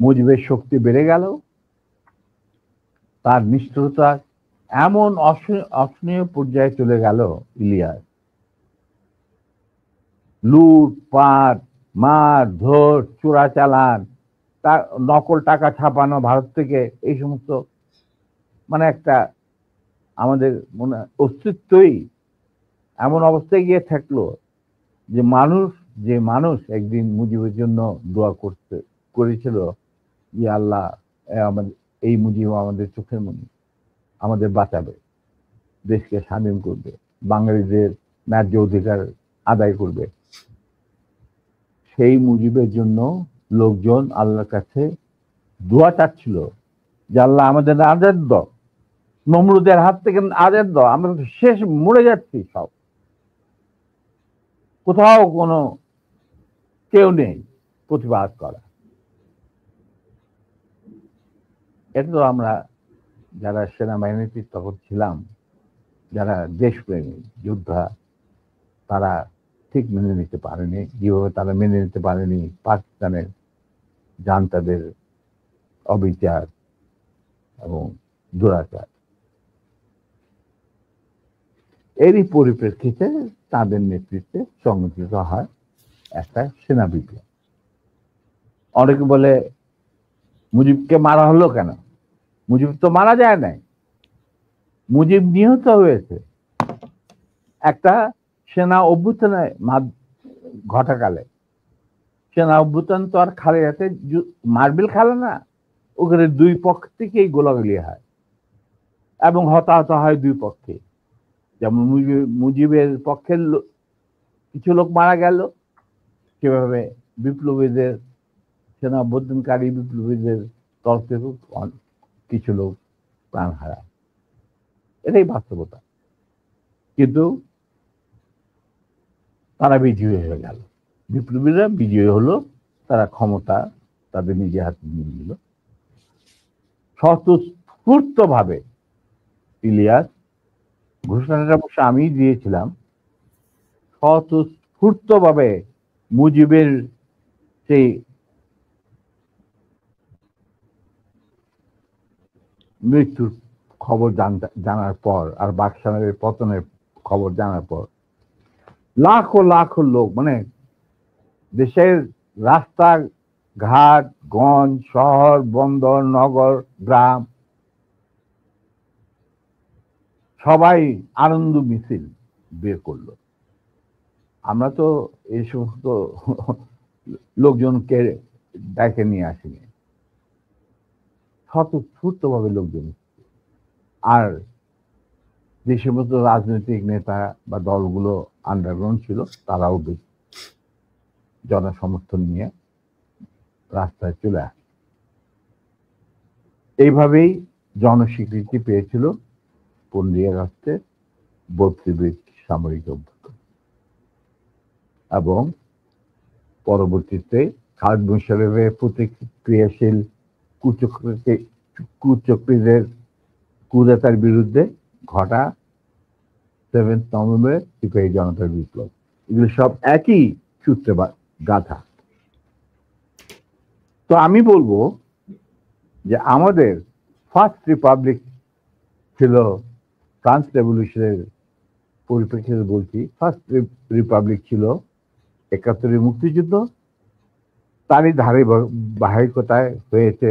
মুজিবের শক্তি বেড়ে গেল, তার নিষ্ঠুরতা এমন অসহনীয় পর্যায়ে চলে গেল, ইলিয়াস, লুটপাট, মার ধর, চোরাচালান, নকল টাকা ছাপানো ভারত থেকে, এই সমস্ত মানে একটা আমাদের মনে অস্তিত্বই এমন অবস্থায় গিয়ে থাকলো যে মানুষ একদিন মুজিবের জন্য দোয়া করেছিল যে আল্লাহ আমাদের এই মুজিব আমাদের চোখের মনি, আমাদের বাঁচাবে, দেশকে স্বাধীন করবে, বাঙালিদের ন্যায্য অধিকার আদায় করবে। সেই মুজিবের জন্য লোকজন আল্লাহর কাছে দোয়া চাচ্ছিল যে আল্লাহ আমাদের আজাদ দাও, নমরুদের হাত থেকে আদের দাও, আমরা তো শেষ মরে যাচ্ছি সব, কোথাও কোনো কেউ নেই প্রতিবাদ করা। এটা তো আমরা যারা সেনাবাহিনীতে তখন ছিলাম, যারা দেশপ্রেমী যোদ্ধা, তারা ঠিক মেনে নিতে পারেনি। যেভাবে তারা মেনে নিতে পারেনি পাকিস্তানের জান্তাদের অবিচার এবং দুরাচার। এরই পরিপ্রেক্ষিতে তাদের নেতৃত্বে সংগঠিত হয় একটা সেনা বিপ্লব। অনেকে বলে মুজিবকে মারা হলো কেন? মুজিব তো মারা যায় নাই, মুজিব নিহত হয়েছে একটা সেনা অভ্যুত্থানে ঘটাকালে। সেনা অভ্যুত্থান তো আর খালেদাতে মার্বেল খেলে না, ওখানে দুই পক্ষ থেকেই গোলাগুলি হয় এবং হতাহত হয় দুই পক্ষে। যেমন মুজিবের পক্ষের কিছু লোক মারা গেল, সেভাবে বিপ্লবীদের সেনা অভ্যুত্থানকারী বিপ্লবীদের তরফ থেকে কিছু লোক প্রাণ হারায়। এটাই বাস্তবতা। কিন্তু তারা বিজয়ী হয়ে গেল, বিপ্লবীরা বিজয়ী হলো, তারা ক্ষমতা তাদের নিজের হাতে নিয়ে নিল স্বতঃস্ফূর্ত ভাবে। ইলিয়াস, ঘোষণাটা অবশ্য আমি দিয়েছিলাম, স্বতঃস্ফূর্ত ভাবে মুজিবের সেই মৃত্যুর খবর জানার পর আর বাকশালের পতনের খবর জানার পর লাখো লাখো লোক, মানে দেশের রাস্তা ঘাট, গঞ্জ, শহর, বন্দর, নগর, গ্রাম, সবাই আনন্দ মিছিল বের করলো। আমরা তো এই সমস্ত লোকজনকে ডেকে নিয়ে আসিনি, স্বতঃস্ফূর্ত ভাবে লোকজন। আর যে সমস্ত রাজনৈতিক নেতা বা দলগুলো আন্ডারগ্রাউন্ড ছিল, তারাও জনসমর্থন নিয়ে রাস্তায় চলে আসে। এইভাবেই জনস্বীকৃতি পেয়েছিল 15ই আগস্টে 32 সামরিক অভ্যুত্থান। এবং পরবর্তীতে খালেদ মোশাররফের প্রতিক্রিয়াশীল কুচক্রীদের কুদেতার বিরুদ্ধে ঘটা 7 নভেম্বর সিপাহী জনতার বিপ্লব, এগুলো সব একই সূত্রে গাথা। তো আমি বলবো যে আমাদের ফার্স্ট রিপাবলিক ছিল ফ্রান্স রেভলিউশনের পরিপ্রেক্ষিতে বলছি, ফার্স্ট রিপাবলিক ছিল 71 মুক্তিযুদ্ধ, তারই ধারাবাহিকতায় হয়েছে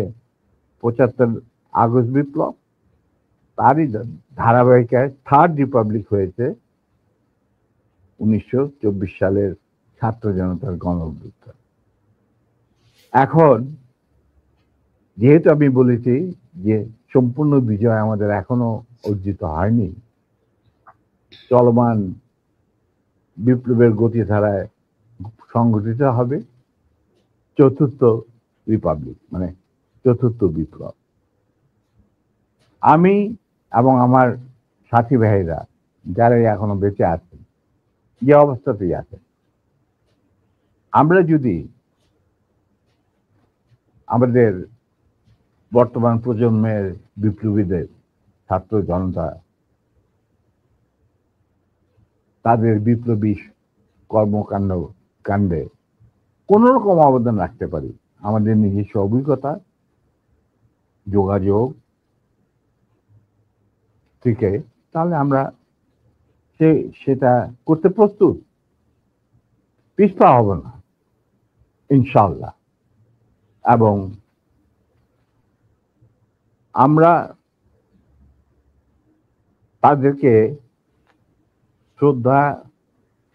75 আগস্ট বিপ্লব, তারই ধারাবাহিকায় থার্ড রিপাবলিক হয়েছে 1924 সালের ছাত্র জনতার গণ অভ্যুত্থান। এখন যেহেতু আমি বলেছি যে সম্পূর্ণ বিজয় আমাদের এখনো অর্জিত হয়নি, চলমান বিপ্লবের গতিধারায় সংগঠিত হবে চতুর্থ রিপাবলিক, মানে চতুর্থ বিপ্লব। আমি এবং আমার সাথী ভাইরা যারা এখনো বেঁচে আছেন, যে অবস্থাতেই আছেন, আমরা যদি আমাদের বর্তমান প্রজন্মের বিপ্লবীদের, ছাত্র জনতা, তাদের বিপ্লবী কাণ্ডে কোন রকম অবদান রাখতে পারি, আমাদের নিজস্ব অভিজ্ঞতা, যোগাযোগ থেকে, তাহলে আমরা সেটা করতে প্রস্তুত, পিছপা হব না ইনশাআল্লাহ। এবং আমরা তাদেরকে শ্রদ্ধা,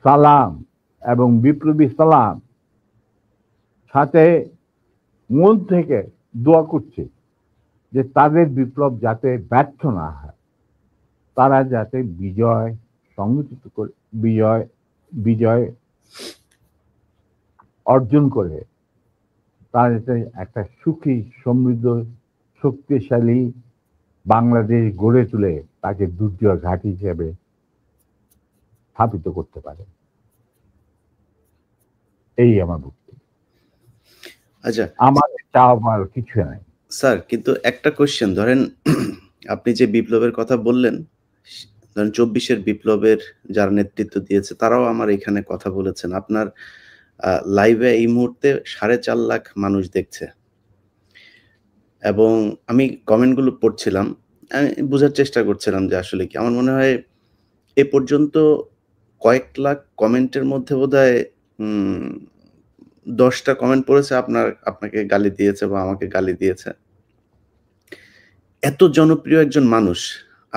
সালাম এবং বিপ্লবী সালাম সাথে মন থেকে দোয়া করছি যে তাদের বিপ্লব যাতে ব্যর্থ না হয়, তারা যাতে বিজয় সংগঠিত করে, বিজয় অর্জন করে, তারা যাতে একটা সুখী, সমৃদ্ধ, শক্তিশালী বাংলাদেশ গড়ে তুলে তাকে দুর্যোগ ঘাঁটি হিসেবে স্থাপিত করতে পারে। এই আমার বক্তব্য। আচ্ছা আমার চাওয়ার কিছু নাই। স্যার, কিন্তু একটা কোয়েশ্চেন ধরেন, আপনি যে বিপ্লবের কথা বললেন, ধরেন ২৪-এর বিপ্লবের যারা নেতৃত্ব দিয়েছে তারাও আমার এখানে কথা বলেছেন। আপনার লাইভে এই মুহূর্তে ৪.৫ লাখ মানুষ দেখছে। এবং আমি কমেন্টগুলো পড়ছিলাম। আমি বোঝার চেষ্টা করছিলাম যে আসলে কি। আমার মনে হয় এ পর্যন্ত কয়েক লাখ কমেন্টের মধ্যে বোধহয় ১০ টা কমেন্ট পড়েছে আপনাকে গালি দিয়েছে বা আমাকে গালি দিয়েছে। এত জনপ্রিয় একজন মানুষ,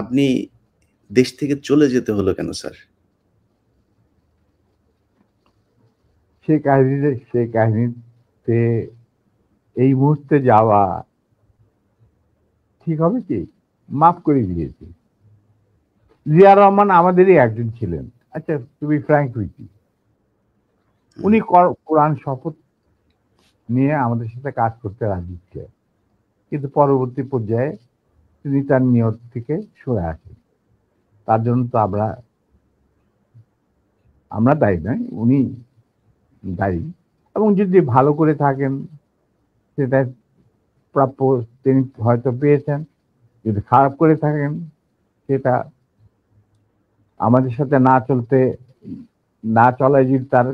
আপনি দেশ থেকে চলে যেতে হলো কেন স্যার? সেই কাহিনীতে এই মুহূর্তে যাওয়া ঠিক হবে কি? মাফ করে দিয়েছি। জিয়া রহমান আমাদেরই একজন ছিলেন। আচ্ছা, to be frank with you, উনি কোরআন শপথ নিয়ে আমাদের সাথে কাজ করতে রাজি ছিলেন, কিন্তু পরবর্তী পর্যায়ে তিনি তার নিয়ত থেকে সরে আসেন। তার জন্য তো আমরা দায়ী নয়, উনি দায়ী। এবং যদি ভালো করে থাকেন সেটা প্রাপ্য তিনি হয়তো পেয়েছেন, যদি খারাপ করে থাকেন সেটা আমাদের সাথে না চলায় যদি তার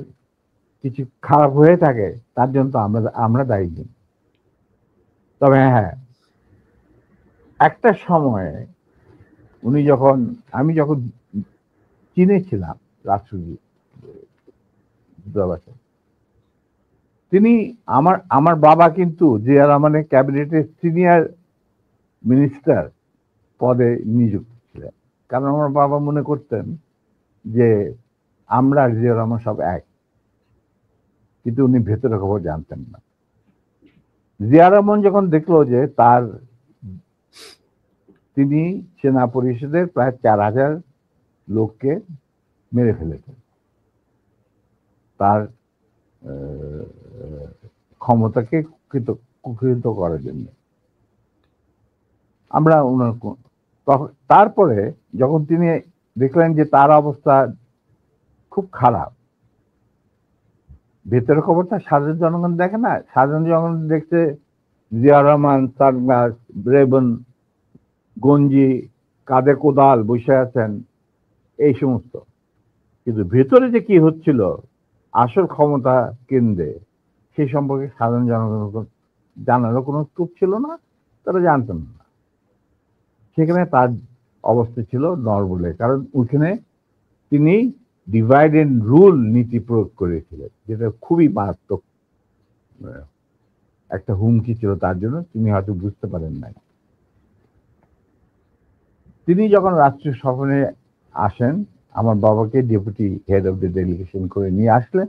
কিছু খারাপ হয়ে থাকে তার জন্য তো আমরা দায়ী নেই। তবে হ্যাঁ, একটা সময়ে আমি যখন চীনে ছিলাম রাষ্ট্রদূতাবাসে, তিনি আমার বাবা কিন্তু জিয়া রহমানের ক্যাবিনেটের সিনিয়র মিনিস্টার পদে নিযুক্ত ছিলেন। কারণ আমার বাবা মনে করতেন যে আমরা আর জিয়া রহমান সব এক, কিন্তু উনি ভেতরে খবর জানতেন না। জিয়া রহমান যখন দেখলো যে তিনি সেনা পরিষদের প্রায় ৪,০০০ লোককে মেরে ফেলেছেন তার ক্ষমতাকে কুক্ষিগত করার জন্য, আমরা তারপরে যখন তিনি দেখলেন যে তার অবস্থা খুব খারাপ, ভেতরের খবরটা সাধারণ জনগণ দেখে না, সাধারণ জনগণ দেখছে জিয়া রহমান সানগ্লাস, রেবন, গঞ্জি, কাঁধে কোদাল বসে আছেন, এই সমস্ত। কিন্তু ভেতরে যে কি হচ্ছিল আসল ক্ষমতা কেন্দ্রে, সেই সম্পর্কে সাধারণ জনগণ জানারও কোনো স্কোপ ছিল না, তারা জানতেন না। সেখানে তার অবস্থা ছিল নরবলে, কারণ ওইখানে তিনি ডিভাইড এন্ড রুল নীতি প্রয়োগ করেছিলেন, যেটা খুবই মারাত্মক একটা হুমকি ছিল তার জন্য। তিনি হয়তো বুঝতে পারেন নাই। তিনি যখন রাষ্ট্রীয় সফরে আসেন, আমার বাবাকে deputy head of the delegation করে নিয়ে আসলেন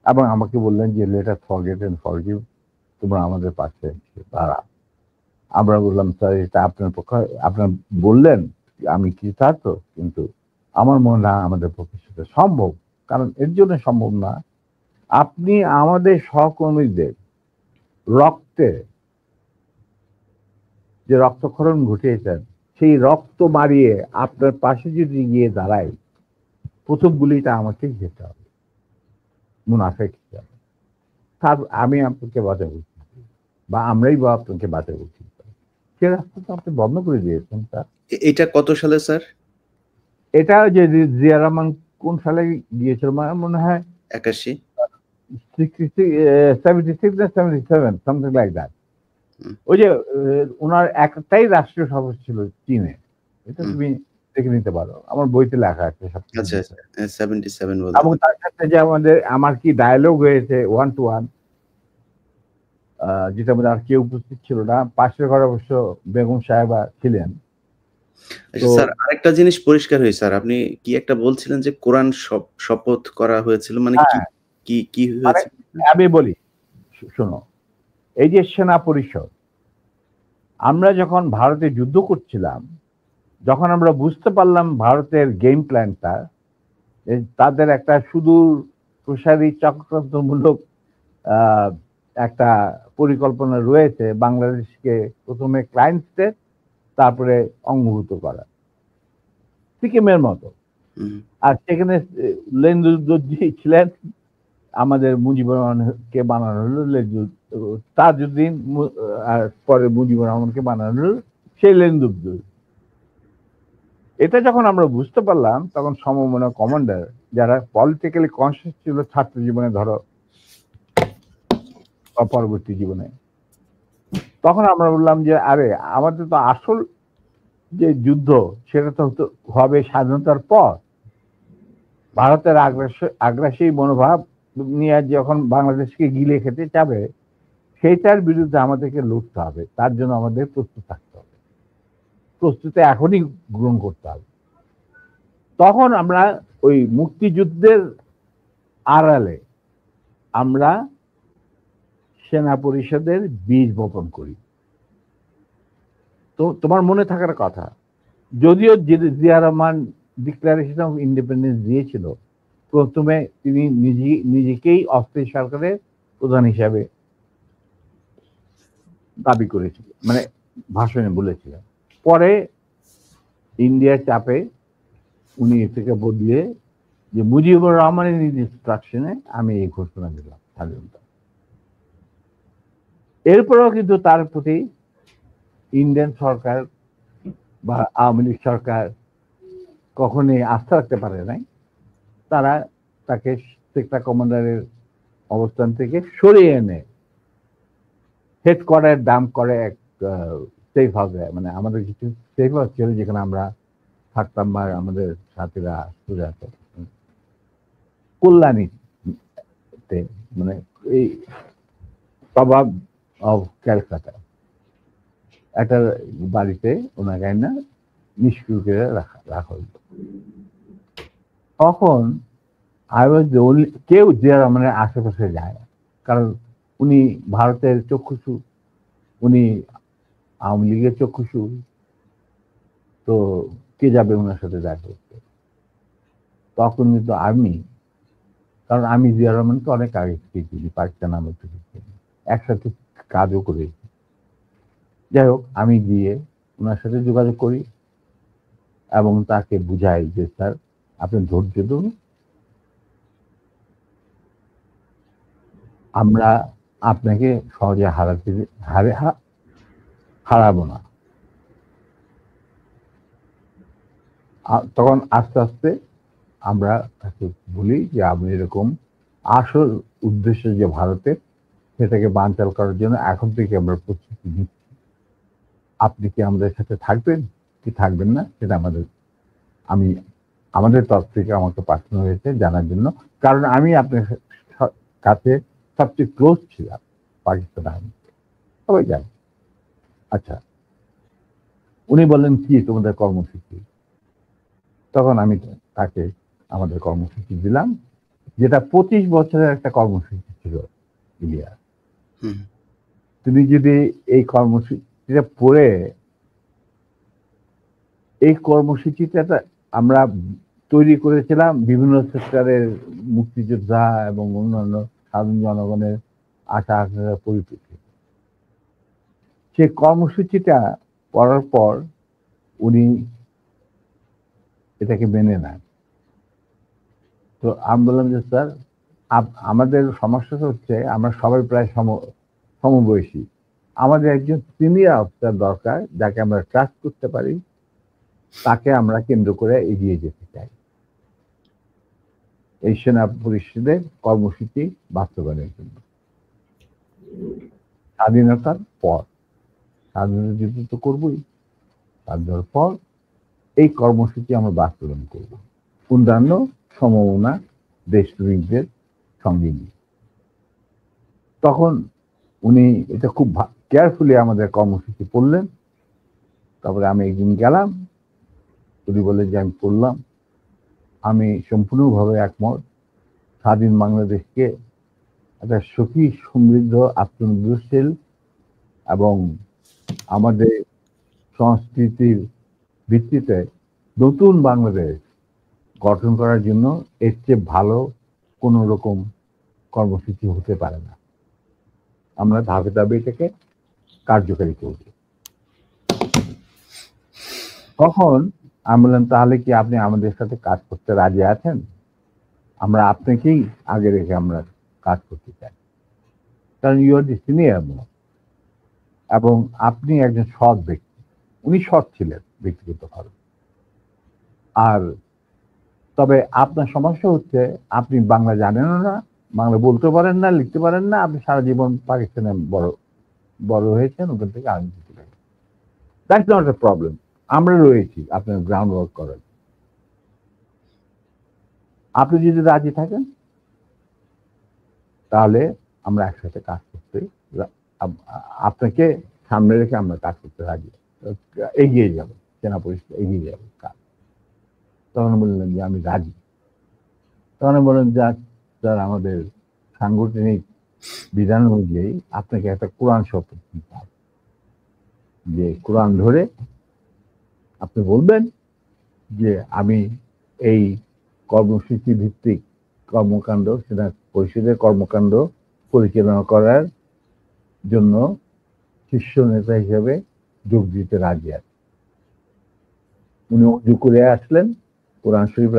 এবং আমাকে বললেন যে let us forget and forgive, তোমরা আমাদের পাশে দাঁড়া। আমরা বললাম স্যার, এটা আপনার পক্ষে, আপনার বললেন আমি কৃতার্থ, কিন্তু আমার মনে হয় আমাদের পক্ষে সেটা সম্ভব। কারণ এর জন্য সম্ভব না, আপনি আমাদের সহকর্মীদের রক্তে যে রক্তক্ষরণ ঘটিয়েছেন, সেই রক্ত মারিয়ে আপনার পাশে যদি গিয়ে দাঁড়াই, প্রথম গুলিটা আমাকেই যেতে হবে, মুনাফেক হিসাবে। তার আমি আপনাকে বাঁচাবো, বা আমরাই বা আপনাকে বাঁচাবো, সে রাস্তা তো আপনি বন্ধ করে দিয়েছেন স্যার। এটা কত সালে স্যার? এটা যে জিয়া রহমান কোন সালে গিয়েছিল মনে হয় ৮১। 76 না 77, সামথিং লাইক দ্যাট। ওই যে ওনার একটাই রাষ্ট্রীয় সফর ছিল চীনে, এটা তুমি দেখে নিতে পারো, আমার বইতে লেখা আছে সব। আচ্ছা, 77 বলে। এবং তার সাথে যে আমার কি ডায়লগ হয়েছে 1 to 1, যেটা মধ্যে আর কেউ উপস্থিত ছিল না, পাশের ঘরে অবশ্য বেগম সাহেবা ছিলেন। আচ্ছা স্যার, আরেকটা জিনিস পরিষ্কার হয়েছে স্যার, আপনি কি একটা বলছিলেন যে কোরআন শপথ করা হয়েছিল, মানে কি হয়েছে? আমি বলি, শোনো, এই যে সেনা পরিষদ, আমরা যখন ভারতে যুদ্ধ করছিলাম, যখন আমরা বুঝতে পারলাম ভারতের গেম প্ল্যানটা, তাদের একটা সুদূর প্রসারী চক্রান্তমূলক একটা পরিকল্পনা রয়েছে, বাংলাদেশকে প্রথমে ক্লায়েন্ট স্টেট তারপরে অঙ্গভূত করা, সিকিমের মতো। আর সেখানে লেন্দুদ্দোজি ছিলেন, আমাদের মুজিবুর রহমানকে বানানো হলো তাজউদ্দিন, আর পরে মুজিবুর রহমানকে বানানো হলো সেই লেন্দুদ্দোজি। এটা যখন আমরা বুঝতে পারলাম, তখন সমমনা কমান্ডার যারা পলিটিক্যালি কনসিয়াস ছিল ছাত্র জীবনে ধরো বা পরবর্তী জীবনে, তখন আমরা বললাম যে আরে আমাদের তো আসল যে যুদ্ধ সেটা তো হবে স্বাধীনতার পর। ভারতের আগ্রাসী মনোভাব নিয়ে যখন বাংলাদেশকে গিলে খেতে চাবে, সেইটার বিরুদ্ধে আমাদেরকে লড়তে হবে। তার জন্য আমাদের প্রস্তুত থাকতে হবে, প্রস্তুতি এখনই গ্রহণ করতে হবে। তখন আমরা ওই মুক্তিযুদ্ধের আড়ালে আমরা সেনা পরিষদের বীজ বপন করি। তো তোমার মনে থাকার কথা, যদিও Zia Rahman declaration of independence দিয়েছিল, প্রথমে তিনি নিজেকেই অস্থায়ী সরকারের প্রধান হিসাবে দাবি করেছিল, মানে ভাষণে বলেছিলেন। পরে ইন্ডিয়ার চাপে উনি থেকে বদলে যে মুজিবুর রহমানের ইনস্ট্রাকশনে আমি এই ঘোষণা দিলাম স্বাধীনতা। এরপরেও কিন্তু তার প্রতি ইন্ডিয়ান সরকার বা আওয়ামী লীগ সরকার কখনোই আস্থা রাখতে পারে নাই। তারা তাকে সেক্টর কমান্ডারের অবস্থান থেকে সরিয়ে এনে হেডকোয়ার্টার দাম করে এক সেফ হাউসে, মানে আমাদের কিছু সেফ হাউস ছিল যেখানে আমরা থাকতাম, বা আমাদের সাথীরা সুজাত কল্যাণীতে, মানে এই প্রভাব অফ ক্যালকাটা একটা বাড়িতে ওনাকে না নিষ্ক্রিয় করে রাখা হইত। তখন কেউ জিয়া রহমানের আশেপাশে যায় না, কারণ উনি ভারতের চক্ষুষু, উনি আওয়ামী লীগের চক্ষুষু, তো কে যাবে ওনার সাথে দেখা করতে? তখন কিন্তু কারণ আমি জিয়া রহমানকে অনেক আগে থেকে চিনি, পাকিস্তান আমল থেকে চিনি, একসাথে কাজও করেছি। যাই হোক, আমি গিয়ে ওনার সাথে যোগাযোগ করি এবং তাকে বুঝাই যে স্যার আপনি ধৈর্য ধরুন, আমরা আপনাকে সহজে হারাবো না। তখন আস্তে আস্তে আমরা তাকে বলি যে আপনি এরকম আসল উদ্দেশ্য যে ভারতের, সেটাকে বানচাল করার জন্য এখন থেকে আমরা প্রস্তুতি নিচ্ছি। আপনি কি আমাদের সাথে থাকবেন কি থাকবেন না সেটা আমাদের তরফ থেকে আমাকে পাঠানো হয়েছে জানার জন্য, কারণ আমি আপনার কাছে সবচেয়ে ক্লোজ ছিলাম পাকিস্তান আর্মি, সবাই জানে। আচ্ছা, উনি বললেন কি তোমাদের কর্মসূচি? তখন আমি তাকে আমাদের কর্মসূচি দিলাম, যেটা 25 বছরের একটা কর্মসূচি ছিল ইলিয়া। তুমি যদি এই কর্মসূচিটা পড়ে, এই কর্মসূচিটা আমরা তৈরি করেছিলাম বিভিন্ন সেক্টরের মুক্তিযোদ্ধা এবং অন্যান্য সাধারণ জনগণের আশা আকাঙ্ক্ষার পরিপ্রেক্ষিতে। সেই কর্মসূচিটা পড়ার পর উনি এটাকে মেনে নেন। তো আমি বললাম যে স্যার আমাদের সমস্যা হচ্ছে আমরা সবাই প্রায় সমবয়সী, আমাদের একজন সিনিয়র অফিসার দরকার যাকে আমরা ট্রাস্ট করতে পারি, তাকে আমরা কেন্দ্র করে এগিয়ে যেতে চাই এই সেনা পরিষদের কর্মসূচি বাস্তবায়নের জন্য। স্বাধীনতার পর, স্বাধীনতা যুদ্ধ তো করবোই, স্বাধীনতার পর এই কর্মসূচি আমরা বাস্তবায়ন করব অন্যান্য সমমনা দেশপ্রেমিকদের সঙ্গে নিয়ে। তখন উনি এটা খুব কেয়ারফুলি আমাদের কর্মসূচি পড়লেন। তারপরে আমি একদিন গেলাম, উনি বলে যে আমি পড়লাম, আমি সম্পূর্ণভাবে একমত, স্বাধীন বাংলাদেশকে একটা সুখী সমৃদ্ধ আত্মনির্ভরশীল এবং আমাদের সংস্কৃতির ভিত্তিতে নতুন বাংলাদেশ গঠন করার জন্য এর চেয়ে ভালো কোনো রকম কর্মসূচি হতে পারে না। আমরা ধাপে ধাপে এটাকে কার্যকারী করব। তখন আমি বললাম, তাহলে কি আপনি আমাদের সাথে কাজ করতে রাজি আছেন? আমরা আপনাকেই আগে রেখে আমরা কাজ করতে চাই, কারণ you are the senior most, এবং আপনি একজন সৎ ব্যক্তি। উনি সৎ ছিলেন ব্যক্তিগতভাবে। আর তবে আপনার সমস্যা হচ্ছে আপনি বাংলা জানেনও না, বাংলা বলতে পারেন না, লিখতে পারেন না, আপনি সারা জীবন পাকিস্তানে বড় বড় হয়েছেন, ওখান থেকে আমি দ্যাটস নট এ প্রবলেম। আমরা রয়েছি আপনার গ্রাউন্ড ওয়ার্ক করার। আপনি যদি রাজি থাকেন তাহলে আমরা একসাথে কাজ করতে আপনাকে সামনে রেখে আমরা কাজ করতে রাজি, এগিয়ে যাব, সেনা পরিষদ এগিয়ে যাবে কাজ। তখন বললেন যে আমি রাজি। তখন বললেন যে স্যার, আমাদের সাংগঠনিক বিধান অনুযায়ী আপনাকে একটা কোরআন শপথ দিতে হবে, যে কোরআন ধরে আপনি বলবেন যে আমি এই কর্মসূচি ভিত্তিক কর্মকাণ্ড, সেনা পরিষদের কর্মকাণ্ড পরিচালনা করার জন্য শীর্ষ নেতা হিসেবে যোগ দিতে রাজি আছে। উনি উজু করে আসলেন, কোরআন শরীফ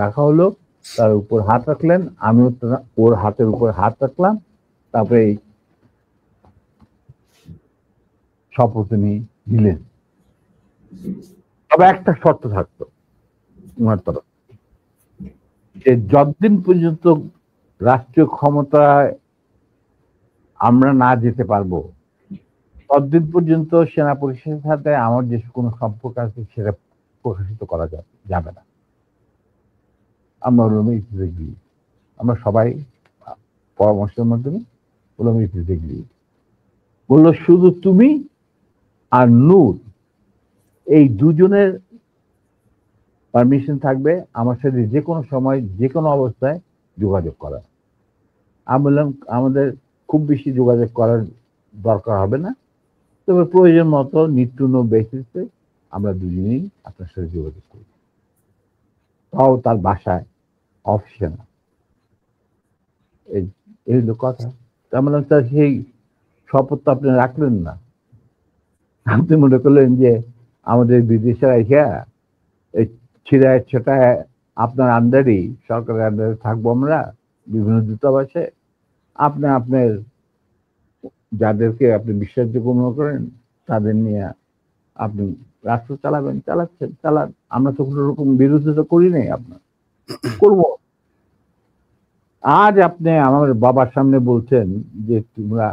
রাখা হলো, তার উপর হাত রাখলেন, আমিও ওর হাতের উপর হাত রাখলাম, তারপরে এই শপথ উনি দিলেন। তবে একটা শর্ত থাকতো ওনার তরফ, যে যতদিন পর্যন্ত রাষ্ট্রীয় ক্ষমতায় আমরা না যেতে পারবো, ততদিন পর্যন্ত সেনা পরিষদের সাথে আমার যে কোনো সম্পর্ক আছে সেটা প্রকাশিত করা যাবে না। আমরা বললাম আমরা সবাই পরামর্শের মাধ্যমে বললাম বললো শুধু তুমি আর নূর, এই দুজনের পারমিশন থাকবে আমার সাথে যে কোনো সময় যে কোনো অবস্থায় যোগাযোগ করা। আমি বললাম আমাদের খুব বেশি যোগাযোগ করার দরকার হবে না, তবে প্রয়োজন মতো নিত্য বেসিসে আমরা দুজনেই আপনার সাথে যোগাযোগ করি, তাও তার বাসায়, অফিসে না। এই হলো কথা। তার মানে তার সেই শপথ আপনি রাখলেন না। আপনি মনে করলেন যে আমাদের বিদেশে রাখা এই ছিড়ায় ছেটায় আপনার আন্ডারই, সরকারের আন্ডারে থাকবো আমরা বিভিন্ন দূতাবাসে, আপনি আপনার যাদেরকে আপনি বিশ্বাসযোগ্য মনে করেন তাদের নিয়ে আপনি রাষ্ট্র চালাচ্ছেন, চালান। আমরা তো কোনো রকম বিরোধিতা করি নাই, আপনার করবো। আজ আপনি আমার বাবার সামনে বলছেন যে তোমরা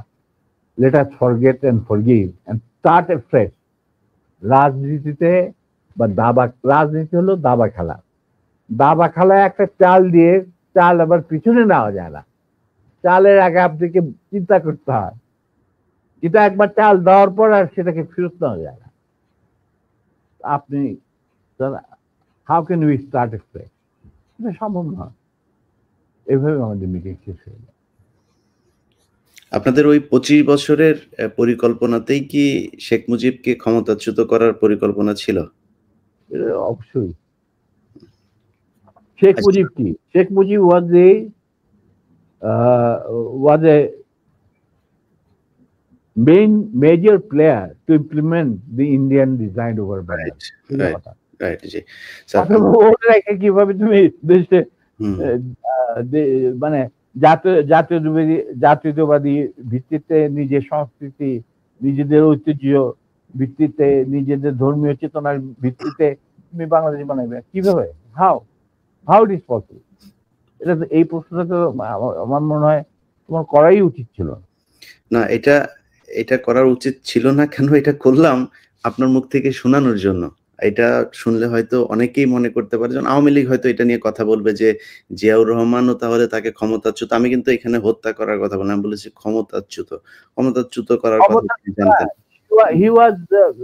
let us forget and forgive and start afresh. রাজনীতিতে বা রাজনীতি হলো দাবা খেলা। দাবা খেলায় একটা চাল দিয়ে চাল আবার পিছনে নেওয়া যায় না, চালের আগে আপনাকে চিন্তা করতে হয়, এটা একবার চাল দেওয়ার পর আর সেটাকে ফেরত নেওয়া যায় না। আপনি how can we start A fresh? এটা সম্ভব নয়। এইভাবে আমাদের মিটিং শেষ হয়ে যায়। আপনাদের ওই 25 বছরের পরিকল্পনাতেই কি শেখ মুজিবকে ক্ষমতাচ্যুত করার পরিকল্পনা ছিল? অবশ্যই। শেখ মুজিব কি? Sheikh Mujib was a major player to implement the Indian design over Bengal. কিভাবে তুমি দেশে মানে জাতীয়তাবাদী ভিত্তিতে নিজের সংস্কৃতি, নিজেদের ঐতিহ্য ভিত্তিতে, নিজেদের ধর্মীয় চেতনার ভিত্তিতে তুমি বাংলাদেশ বানাবে কিভাবে? How it is possible? এটা তো, এই প্রশ্নটা তো আমার মনে হয় তোমার করাই উচিত ছিল না। এটা করার উচিত ছিল না কেন, এটা করলাম আপনার মুখ থেকে শোনানোর জন্য। এটা শুনলে হয়তো অনেকেই মনে করতে পারে যে আওয়ামী লীগ হয়তো এটা নিয়ে কথা বলবে যে জিয়াউর রহমানও তাহলে তাকে ক্ষমতাচ্যুত। আমি কিন্তু এখানে হত্যা করার কথা বলি, আমি বলেছি ক্ষমতাচ্যুত করার কথা জানতেন।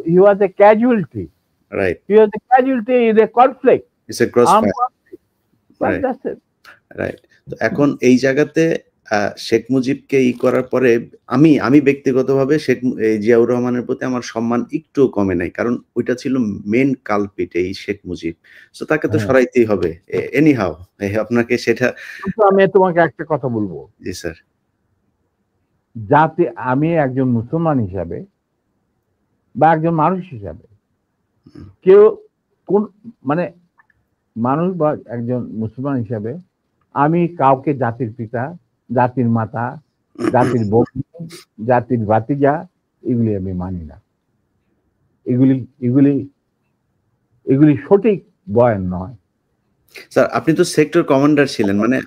He was a casualty. Right. He was a casualty in a conflict. It's a crossfire. Right. That's it. Right. তো এখন এই জায়গাতে শেখ মুজিবকে করার পরে আমি ব্যক্তিগতভাবে জিয়াউর রহমানের প্রতি আমার সম্মান একটু কমে নাই, কারণ ওইটা ছিল মেন কালপিট, এই শেখ মুজিব। তো তাকে তো সরাইতেই হবে এনি হাউ। আপনাকে সেটা আমি তোমাকে একটা কথা বলবো। জি স্যার। যাতে আমি একজন মুসলমান হিসাবে বা একজন মানুষ হিসাবে কেউ কোন মানে মানুষ বা একজন মুসলমান হিসাবে আমি কাউকে জাতির পিতা, জাতির মাতা, জাতির বন্ধু, জাতির ভাতিজা এগুলি আমি মানি না। এগুলি এগুলি এগুলি সঠিক বয়ান নয়। স্যার আপনি তো সেক্টর কমান্ডার ছিলেন, মানে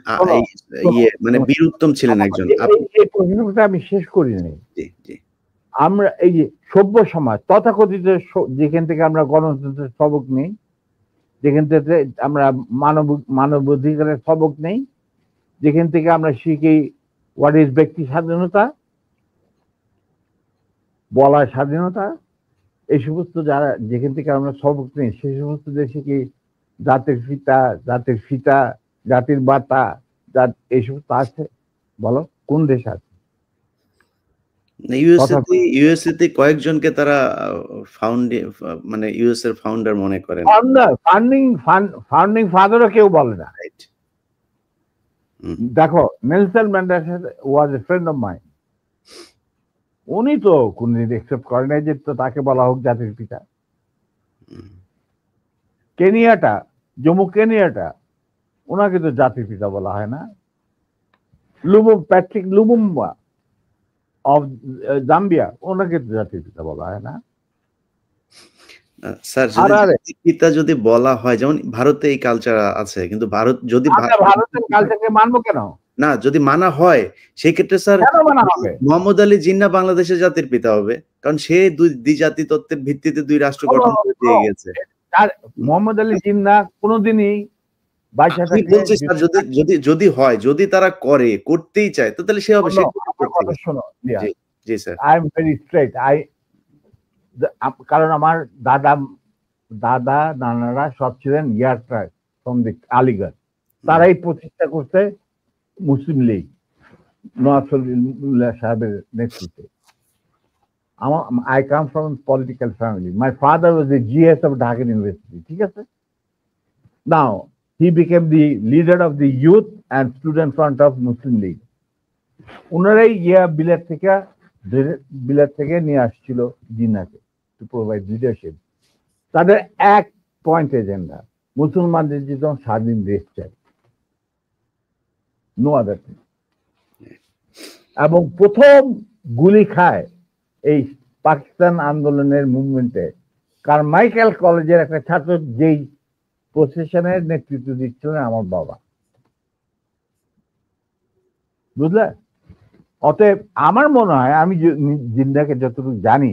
মানে বীর উত্তম ছিলেন একজন। এই প্রশ্নটা আমি শেষ করি নাই। জি জি। আমরা এই যে সভ্য সমাজ তথাকথিত যেখান থেকে আমরা গণতন্ত্রের সবক নেই, যেখান থেকে আমরা মানবাধিকারের সবক নেই, যেখান থেকে আমরা শিখি হোয়াট ইজ ব্যক্তি স্বাধীনতা, বলার স্বাধীনতা, এই সমস্ত যারা যেখান থেকে আমরা সবক নেই সেই সমস্ত দেশে কি জাতির পিতা, জাতির ফিতা, জাতির বাতা, এই সমস্ত আছে? বলো কোন দেশ আছে? ইউএসএতে কয়েকজনকে তারা মানে ইউএস এর ফাউন্ডার মনে করেন। ফাউন্ডিং ফাদারও কেউ বলে না। দেখো Nelson Mandela was a friend of mine, উনি তো কোনদিন একসেপ্ট করে নাই যে তো তাকে বলা হোক জাতির পিতা। কেনিয়াটা, জম্মু কেনিয়াটা, ওনাকে তো জাতির পিতা বলা হয় না। প্যাট্রিক লুমুম্বা অফ জাম্বিয়া, ওনাকে তো জাতির পিতা বলা হয় না। স্যার পিতা যদি বলা হয়, যেমন ভারতে এই কালচার আছে, কিন্তু ভারত যদি ভারতের কালচারকে মানবো কেন? না, যদি মানা হয় সেই ক্ষেত্রে স্যার মোহাম্মদ আলী জিন্নাহ বাংলাদেশের জাতির পিতা হবে, কারণ সে দ্বিজাতি তত্ত্বের ভিত্তিতে দুই রাষ্ট্র গঠন করে দিয়ে গেছে। মোহাম্মদ আলী জিন্নাহ কোনোদিনই যদি হয়, যদি তারা করতেই চায় তাহলে সে হবে। শোনো, জি sir, I am very straight. কারণ আমার দাদা নানারা সব ছিলেন ইয়ারট্রাক ফ্রম দি আলিগড়, তারাই প্রতিষ্ঠা করতে মুসলিম লীগ নওয়াজ সাহেবের নেতৃত্বে। I come from a political family. My father was the GS of Dhaka University. ঠিক আছে? Now he became the leader of the youth and student front of Muslim League. ওনারাই বিলেত থেকে নিয়ে আসছিল জিন্নাহকে টু প্রোভাইড লিডারশিপ। তাদের এক point agenda, মুসলমানদের যেন স্বাধীন দেশ চাই, নো আদার থিং। এবং প্রথম গুলি খায় এই পাকিস্তান আন্দোলনের মুভমেন্টে কারমাইকেল কলেজের একটা ছাত্র, যেই প্রসেশনের নেতৃত্ব দিচ্ছিলেন আমার বাবা। বুঝলে? অতএব আমার মনে হয়, আমি জিন্নাহকে যতটুকু জানি,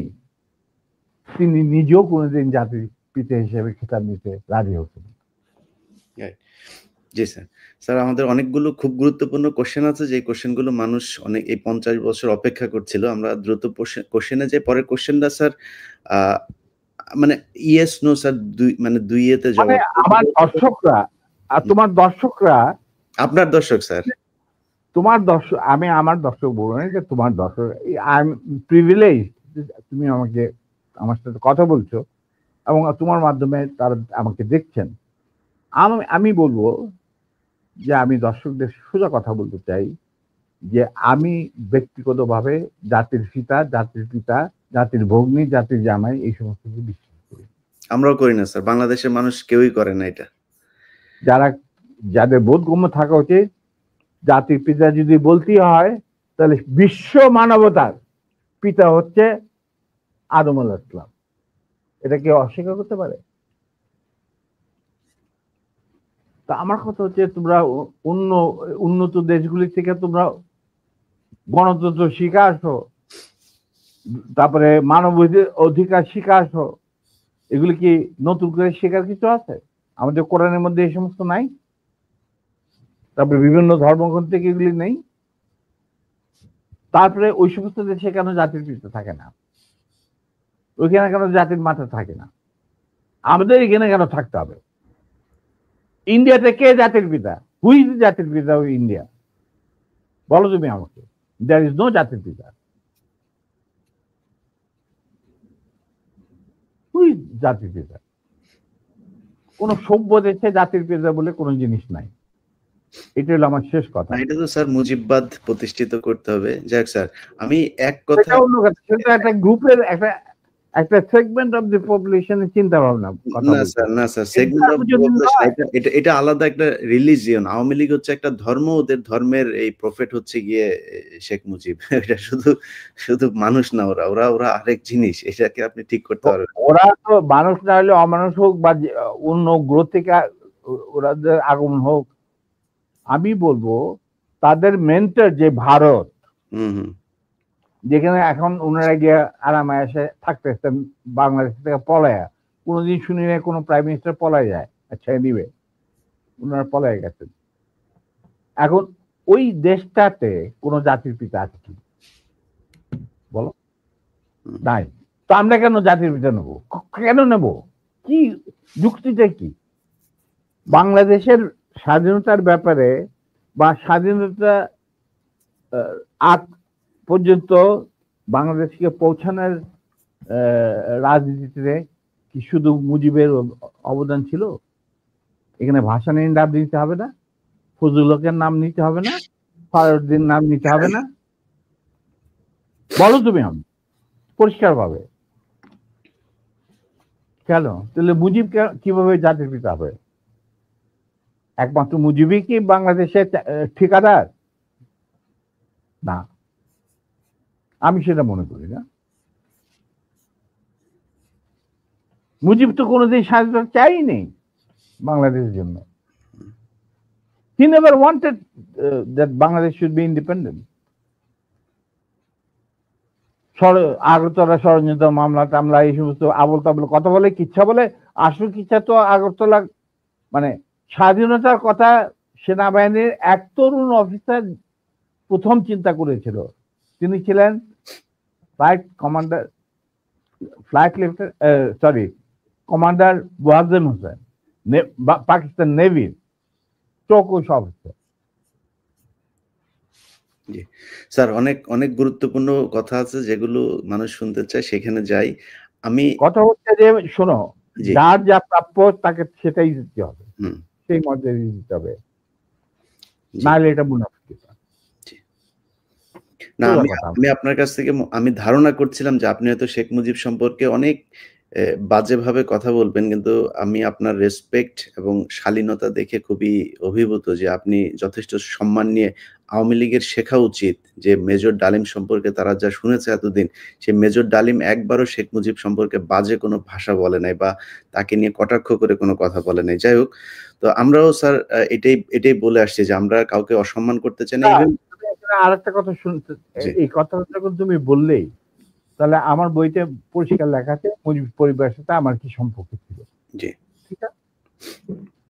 তিনি নিজেও কোনোদিন জাতির পিতা হিসেবে খেতাব নিতে রাজি হতেন। জি স্যার। স্যার আমাদের অনেকগুলো খুব গুরুত্বপূর্ণ কোশ্চেন আছে, যে কোশ্চেনগুলো মানুষ অনেক এই 50 বছর অপেক্ষা করছিল। আমরা দ্রুত কোশ্চেনে যাই। পরের কোশ্চেনটা স্যার মানে ইয়েস নো স্যার, দুই ইয়েতে জবাব। আমার দর্শকরা আর তোমার দর্শকরা, আপনার দর্শক স্যার, তোমার দর্শক, আমি আমার দর্শক বলবো না, যে তোমার দর্শক। আই এম প্রিভিলেজ, তুমি আমার সাথে কথা বলছো এবং তোমার মাধ্যমে তারা আমাকে দেখছেন। আমি বলবো যে আমি দর্শকদের সোজা কথা বলতে চাই যে আমি ব্যক্তিগতভাবে জাতির পিতা, জাতির পিতা, জাতির ভগ্নী, জাতির জামাই এই সমস্ত কিছু বিশ্বাস করি। আমরাও করি না স্যার, বাংলাদেশের মানুষ কেউই করে না এটা। যাদের বোধগম্য থাকা উচিত, জাতির পিতা যদি বলতেই হয় তাহলে বিশ্ব মানবতার পিতা হচ্ছে আদম আলাইহিস সালাম। এটা কেউ অস্বীকার করতে পারে? তা আমার কথা হচ্ছে, তোমরা উন্নত দেশগুলি থেকে তোমরা গণতন্ত্র শিখে আসো, তারপরে মানব অধিকার শিখে আসো। এগুলি কি নতুন করে শেখার কিছু আছে? আমাদের কোরআনের মধ্যে এই সমস্ত নাই? তারপরে বিভিন্ন ধর্মগ্রন্থ থেকে এগুলি নেই? তারপরে ওই সমস্ত দেশে কেন জাতির পিতা থাকে না? ওইখানে কেন জাতির মাথা থাকে না? আমাদের এখানে কেন থাকতে হবে? ইন্ডিয়াতে কে জাতির পিতা? হুই ইজ জাতির পিতা অফ ইন্ডিয়া? বলো তুমি আমাকে। দেয়ার ইজ নো জাতির পিতা। হুই ইজ জাতির পিতা? কোন সভ্য দেশে জাতির পিতা বলে কোনো জিনিস নাই। এটা হলো আমার শেষ কথা। এটা তো স্যার মুজিববাদ প্রতিষ্ঠিত করতে হবে। যাক স্যার, আমি এক কথা, একটা গ্রুপের একটা একটা সেগমেন্ট অফ দি পপুলেশনের চিন্তা ভাবনা কথা না বলছি। স্যার, না স্যার, সেগমেন্ট অফ যদি পপুলেশন নয়, এটা এটা আলাদা একটা রিলিজিয়ন। আওয়ামী লীগ হচ্ছে একটা ধর্ম, ওদের ধর্মের এই প্রফেট হচ্ছে গিয়ে শেখ মুজিব। এটা শুধু শুধু মানুষ না, ওরা ওরা ওরা আরেক জিনিস। এটাকে আপনি ঠিক করতে পারবেন না। ওরা তো মানুষ না হলে অমানুষ হোক বা অন্য গ্রহ থেকে ওরাদের আগমন হোক, আমি বলবো তাদের মেন্টর যে ভারত, হুম, হুম। যেখানে এখন ওনারা গিয়ে আরামে এসে থাকতেছেন বাংলাদেশ থেকে পলায়া, কোনোদিন শুনি না কোনো প্রাইম মিনিস্টার পলায় যায়। আচ্ছা নিবে, ওনারা পলায় গেছেন। এখন ওই দেশটাতে কোনো জাতির পিতা আছে কি বলো? হুম। নাই। তো আমরা কেন জাতির পিতা নেবো? কেন নেব? কি যুক্তিটা কি? বাংলাদেশের স্বাধীনতার ব্যাপারে বা স্বাধীনতা আগ পর্যন্ত বাংলাদেশকে পৌঁছানোর রাজনীতিতে কি শুধু মুজিবের অবদান ছিল? এখানে ভাসানীর নাম নিতে হবে না, ফজলুল হকের নাম নিতে হবে না, ফারুদ্দিন নাম নিতে হবে না? বলো তুমি আমি পরিষ্কার ভাবে কেন? তাহলে মুজিব কিভাবে জাতির পিতা হবে? একমাত্র মুজিবই কি বাংলাদেশের ঠিকাদার? না, আমি সেটা মনে করি না। মুজিব তো কোনোদিন স্বাধীনতা চাইনি বাংলাদেশের জন্য। He never wanted that Bangladesh should be independent. Agartala ষড়যন্ত্র মামলা টামলা এই সমস্ত আবল তাবল কথা বলে, কিচ্ছা বলে। আসল কিচ্ছা তো আগরতলা, মানে স্বাধীনতার কথা সেনাবাহিনীর এক তরুণ অফিসার প্রথম চিন্তা করেছিল। তিনি ছিলেন flight commander, commander Wajen Hossain, Pakistan নেভির চৌকস অফিসার। জি স্যার, অনেক অনেক গুরুত্বপূর্ণ কথা আছে যেগুলো মানুষ শুনতে চায়, সেখানে যাই আমি। কথা হচ্ছে যে শোনো, জি। যার যা প্রাপ্য তাকে সেটাই দিতে হবে, হুম। সেই মর্যাদা দিতে হবে, জি। নাহলে এটা মুনাফিকি। জি। না, আমি আপনার কাছ থেকে আমি ধারণা করছিলাম যে আপনি হয়তো শেখ মুজিব সম্পর্কে অনেক বাজেভাবে কথা বলবেন, কিন্তু আমি আপনার রেসপেক্ট এবং শালীনতা দেখে খুবই অভিভূত যে আপনি যথেষ্ট সম্মান নিয়ে, আওয়ামী লীগের শেখা উচিত যে মেজর ডালিম সম্পর্কে তারা যা শুনেছে এতদিন, সে মেজর ডালিম একবারও শেখ মুজিব সম্পর্কে বাজে কোনো ভাষা বলে নাই বা তাকে নিয়ে কটাক্ষ করে কোনো কথা বলে নাই। যাই হোক, তো আমরাও স্যার এটাই বলে আসছি যে আমরা কাউকে অসম্মান করতে চাই না। আরেকটা কথা শুনতে, জি। এই কথাটা যখন তুমি বললেই, তাহলে আমার বইতে পরিষ্কার লেখা আছে মুজিব পরিবারের সাথে আমার কি সম্পর্ক ছিল। জি। ঠিক আছে?